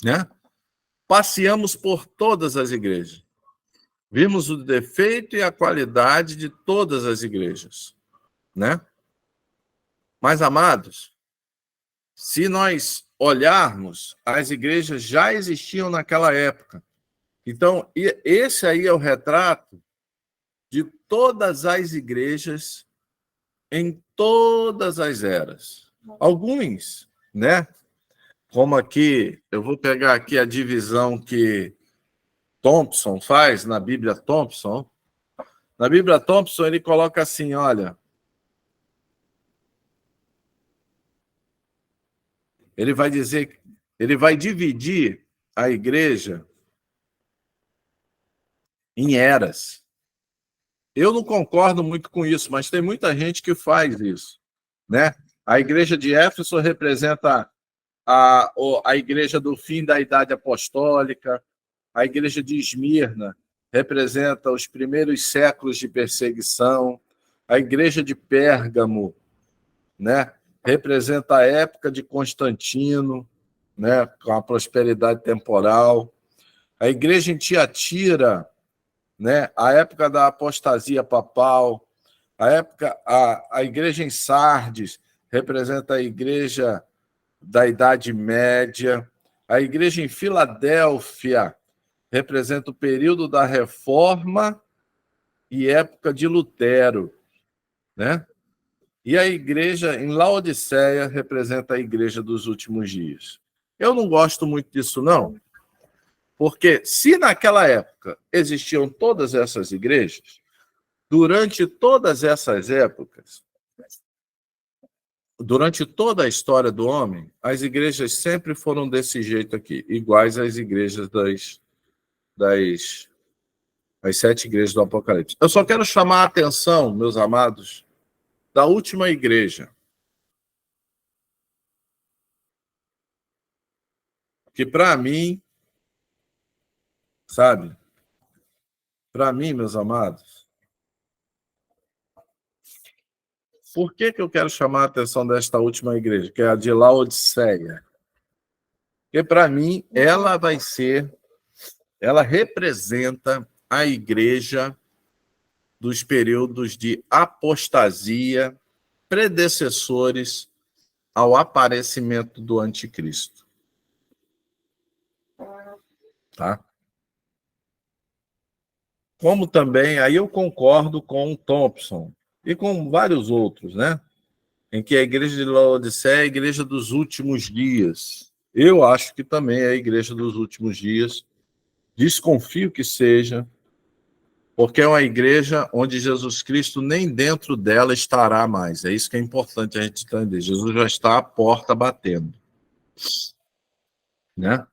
né? Passeamos por todas as igrejas. Vimos o defeito e a qualidade de todas as igrejas, né? Mas, amados, se nós olharmos, as igrejas já existiam naquela época. Então, esse aí é o retrato de todas as igrejas em todas as eras. Alguns, né? Como aqui, eu vou pegar aqui a divisão que Thompson faz na Bíblia Thompson. Na Bíblia Thompson, ele coloca assim, olha, ele vai dividir a igreja em eras. Eu não concordo muito com isso, mas tem muita gente que faz isso, né? A igreja de Éfeso representa a igreja do fim da Idade Apostólica, a igreja de Esmirna representa os primeiros séculos de perseguição, a igreja de Pérgamo, né, representa a época de Constantino, né, com a prosperidade temporal, a igreja em Tiatira, né, a época da apostasia papal, a igreja em Sardes representa a igreja da Idade Média, a igreja em Filadélfia representa o período da Reforma e época de Lutero, né? E a igreja em Laodiceia representa a igreja dos últimos dias. Eu não gosto muito disso, não, porque se naquela época existiam todas essas igrejas, durante todas essas épocas, durante toda a história do homem, as igrejas sempre foram desse jeito aqui, iguais às igrejas das 7 igrejas do Apocalipse. Eu só quero chamar a atenção, meus amados, da última igreja. Que para mim, sabe? Para mim, meus amados, por que eu quero chamar a atenção desta última igreja, que é a de Laodiceia? Porque para mim, ela representa a igreja dos períodos de apostasia predecessores ao aparecimento do anticristo. Tá? Como também, aí eu concordo com o Thompson e com vários outros, né? Em que a igreja de Laodiceia é a igreja dos últimos dias. Eu acho que também é a igreja dos últimos dias. Desconfio que seja, porque é uma igreja onde Jesus Cristo nem dentro dela estará mais. É isso que é importante a gente entender. Jesus já está à porta batendo, né?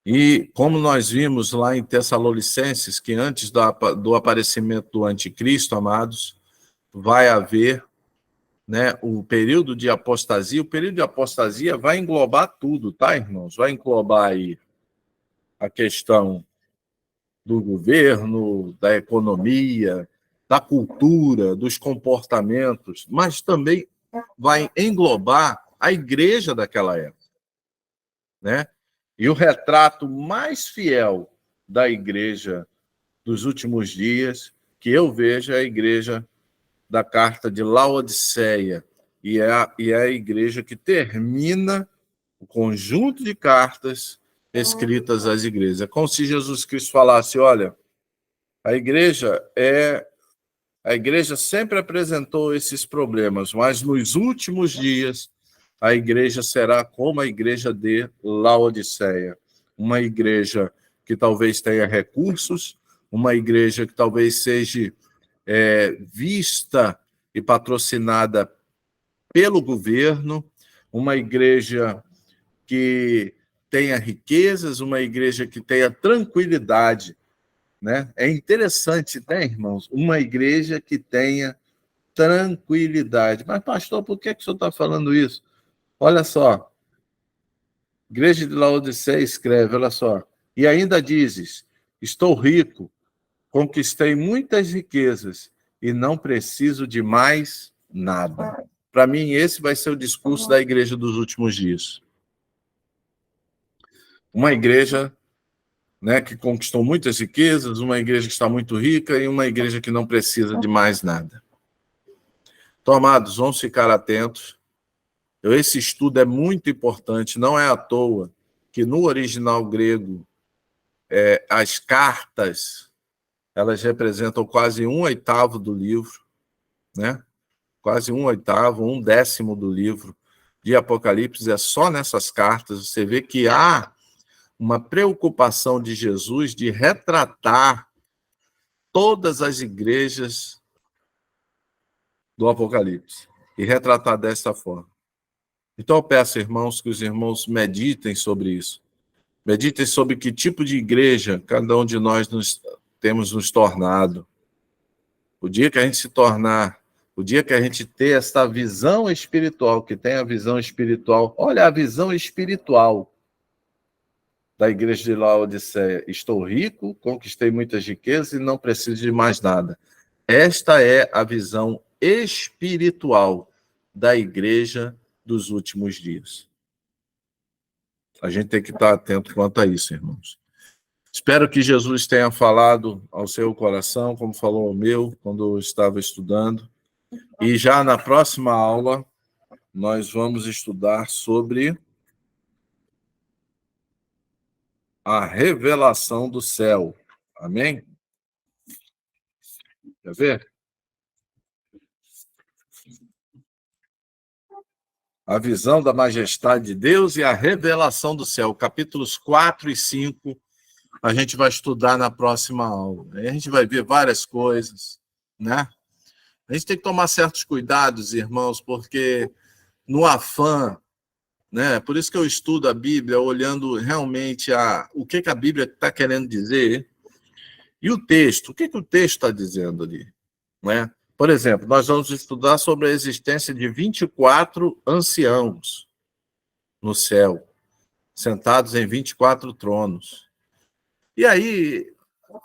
E como nós vimos lá em Tessalonicenses, que antes do aparecimento do anticristo, amados, vai haver, né, o período de apostasia. O período de apostasia vai englobar tudo, tá, irmãos? Vai englobar aí a questão do governo, da economia, da cultura, dos comportamentos, mas também vai englobar a igreja daquela época, né? E o retrato mais fiel da igreja dos últimos dias que eu vejo é a igreja da carta de Laodiceia, e é a igreja que termina o conjunto de cartas escritas às igrejas. É como se Jesus Cristo falasse: olha, a igreja sempre apresentou esses problemas, mas nos últimos dias a igreja será como a igreja de Laodiceia, uma igreja que talvez tenha recursos, uma igreja que talvez seja vista e patrocinada pelo governo, uma igreja que tenha riquezas, uma igreja que tenha tranquilidade, né? É interessante, né, irmãos? Uma igreja que tenha tranquilidade. Mas, pastor, por que o senhor está falando isso? Olha só, Igreja de Laodiceia escreve, olha só, e ainda dizes: estou rico, conquistei muitas riquezas e não preciso de mais nada. Para mim, esse vai ser o discurso da igreja dos últimos dias. Uma igreja, né, que conquistou muitas riquezas, uma igreja que está muito rica e uma igreja que não precisa de mais nada. Então, amados, vamos ficar atentos. Esse estudo é muito importante, não é à toa que no original grego as cartas elas representam quase 1/8 do livro, né? Quase 1/8, 1/10 do livro de Apocalipse é só nessas cartas. Você vê que há uma preocupação de Jesus de retratar todas as igrejas do Apocalipse e retratar desta forma. Então eu peço, irmãos, que os irmãos meditem sobre isso. Meditem sobre que tipo de igreja cada um de nós temos nos tornado. O dia que a gente se tornar, o dia que a gente ter essa visão espiritual, que tem a visão espiritual, olha a visão espiritual da igreja de Laodiceia: estou rico, conquistei muitas riquezas e não preciso de mais nada. Esta é a visão espiritual da igreja dos últimos dias. A gente tem que estar atento quanto a isso, irmãos. Espero que Jesus tenha falado ao seu coração, como falou ao meu, quando eu estava estudando. E já na próxima aula, nós vamos estudar sobre a revelação do céu. Amém? Quer ver? A visão da majestade de Deus e a revelação do céu. Capítulos 4 e 5, a gente vai estudar na próxima aula. Aí a gente vai ver várias coisas, né? A gente tem que tomar certos cuidados, irmãos, porque no afã, né? Por isso que eu estudo a Bíblia, olhando realmente o que a Bíblia está querendo dizer e o texto. O que o texto está dizendo ali, né? Por exemplo, nós vamos estudar sobre a existência de 24 anciãos no céu, sentados em 24 tronos. E aí,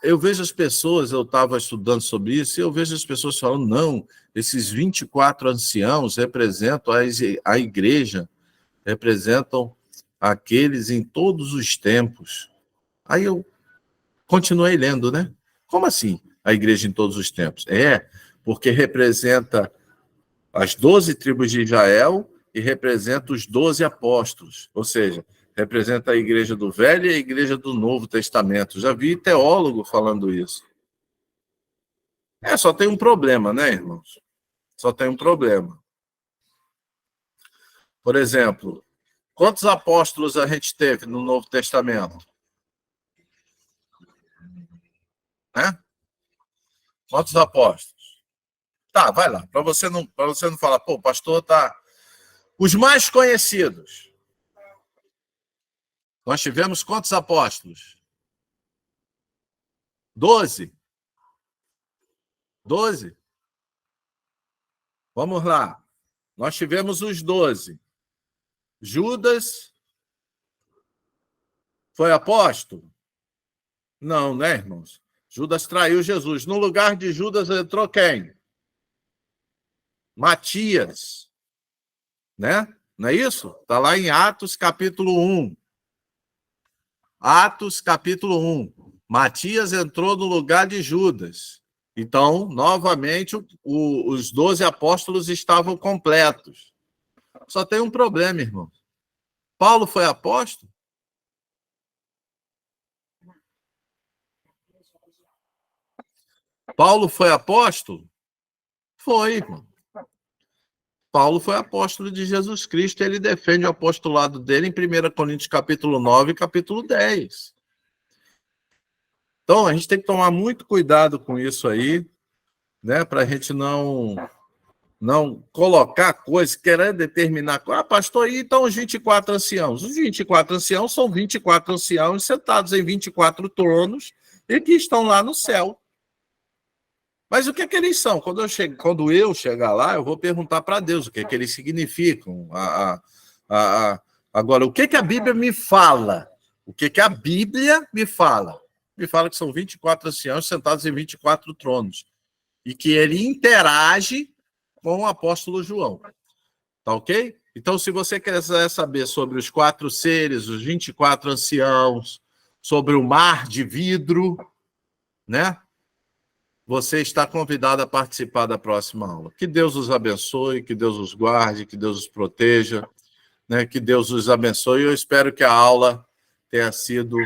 eu vejo as pessoas, eu estava estudando sobre isso, e eu vejo as pessoas falando: não, esses 24 anciãos representam a igreja, representam aqueles em todos os tempos. Aí eu continuei lendo, né? Como assim, a igreja em todos os tempos? Porque representa as 12 tribos de Israel e representa os 12 apóstolos, ou seja, representa a igreja do Velho e a igreja do Novo Testamento. Já vi teólogo falando isso. Só tem um problema, né, irmãos? Só tem um problema. Por exemplo, quantos apóstolos a gente teve no Novo Testamento? Né? Quantos apóstolos? Tá, vai lá. Para você não falar, pô, o pastor tá. Os mais conhecidos. Nós tivemos quantos apóstolos? 12. 12. Vamos lá. Nós tivemos os 12. Judas foi apóstolo? Não, né, irmãos? Judas traiu Jesus. No lugar de Judas entrou quem? Matias. Né? Não é isso? Está lá em Atos, capítulo 1. Atos, capítulo 1. Matias entrou no lugar de Judas. Então, novamente, os 12 apóstolos estavam completos. Só tem um problema, irmão. Paulo foi apóstolo? Paulo foi apóstolo? Foi, irmão. Paulo foi apóstolo de Jesus Cristo, e ele defende o apostolado dele em 1 Coríntios capítulo 9 e capítulo 10. Então, a gente tem que tomar muito cuidado com isso aí, né, para a gente não colocar coisas, querer determinar. Pastor, aí estão os 24 anciãos. Os 24 anciãos são 24 anciãos sentados em 24 tronos e que estão lá no céu. Mas o que é que eles são? Quando eu chegar lá, eu vou perguntar para Deus o que é que eles significam. Agora, o que é que a Bíblia me fala? O que é que a Bíblia me fala? Me fala que são 24 anciãos sentados em 24 tronos e que ele interage com o apóstolo João. Tá ok? Então, se você quer saber sobre os 4 seres, os 24 anciãos, sobre o mar de vidro, né? Você está convidado a participar da próxima aula. Que Deus os abençoe, que Deus os guarde, que Deus os proteja, né? Que Deus os abençoe. Eu espero que a aula tenha sido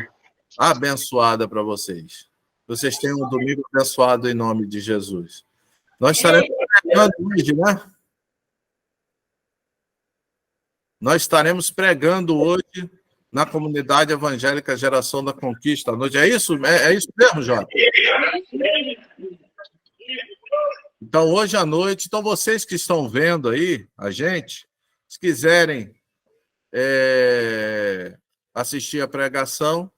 abençoada para vocês. Vocês tenham um domingo abençoado em nome de Jesus. Nós estaremos pregando hoje, né? Nós estaremos pregando hoje na comunidade evangélica Geração da Conquista à noite. É isso? É isso mesmo, Jota? Então, hoje à noite, então vocês que estão vendo aí a gente, se quiserem assistir a pregação,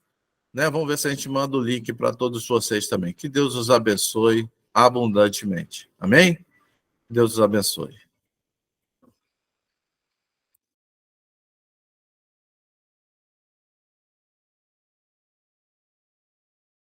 né, vamos ver se a gente manda o link para todos vocês também. Que Deus os abençoe abundantemente. Amém? Deus os abençoe.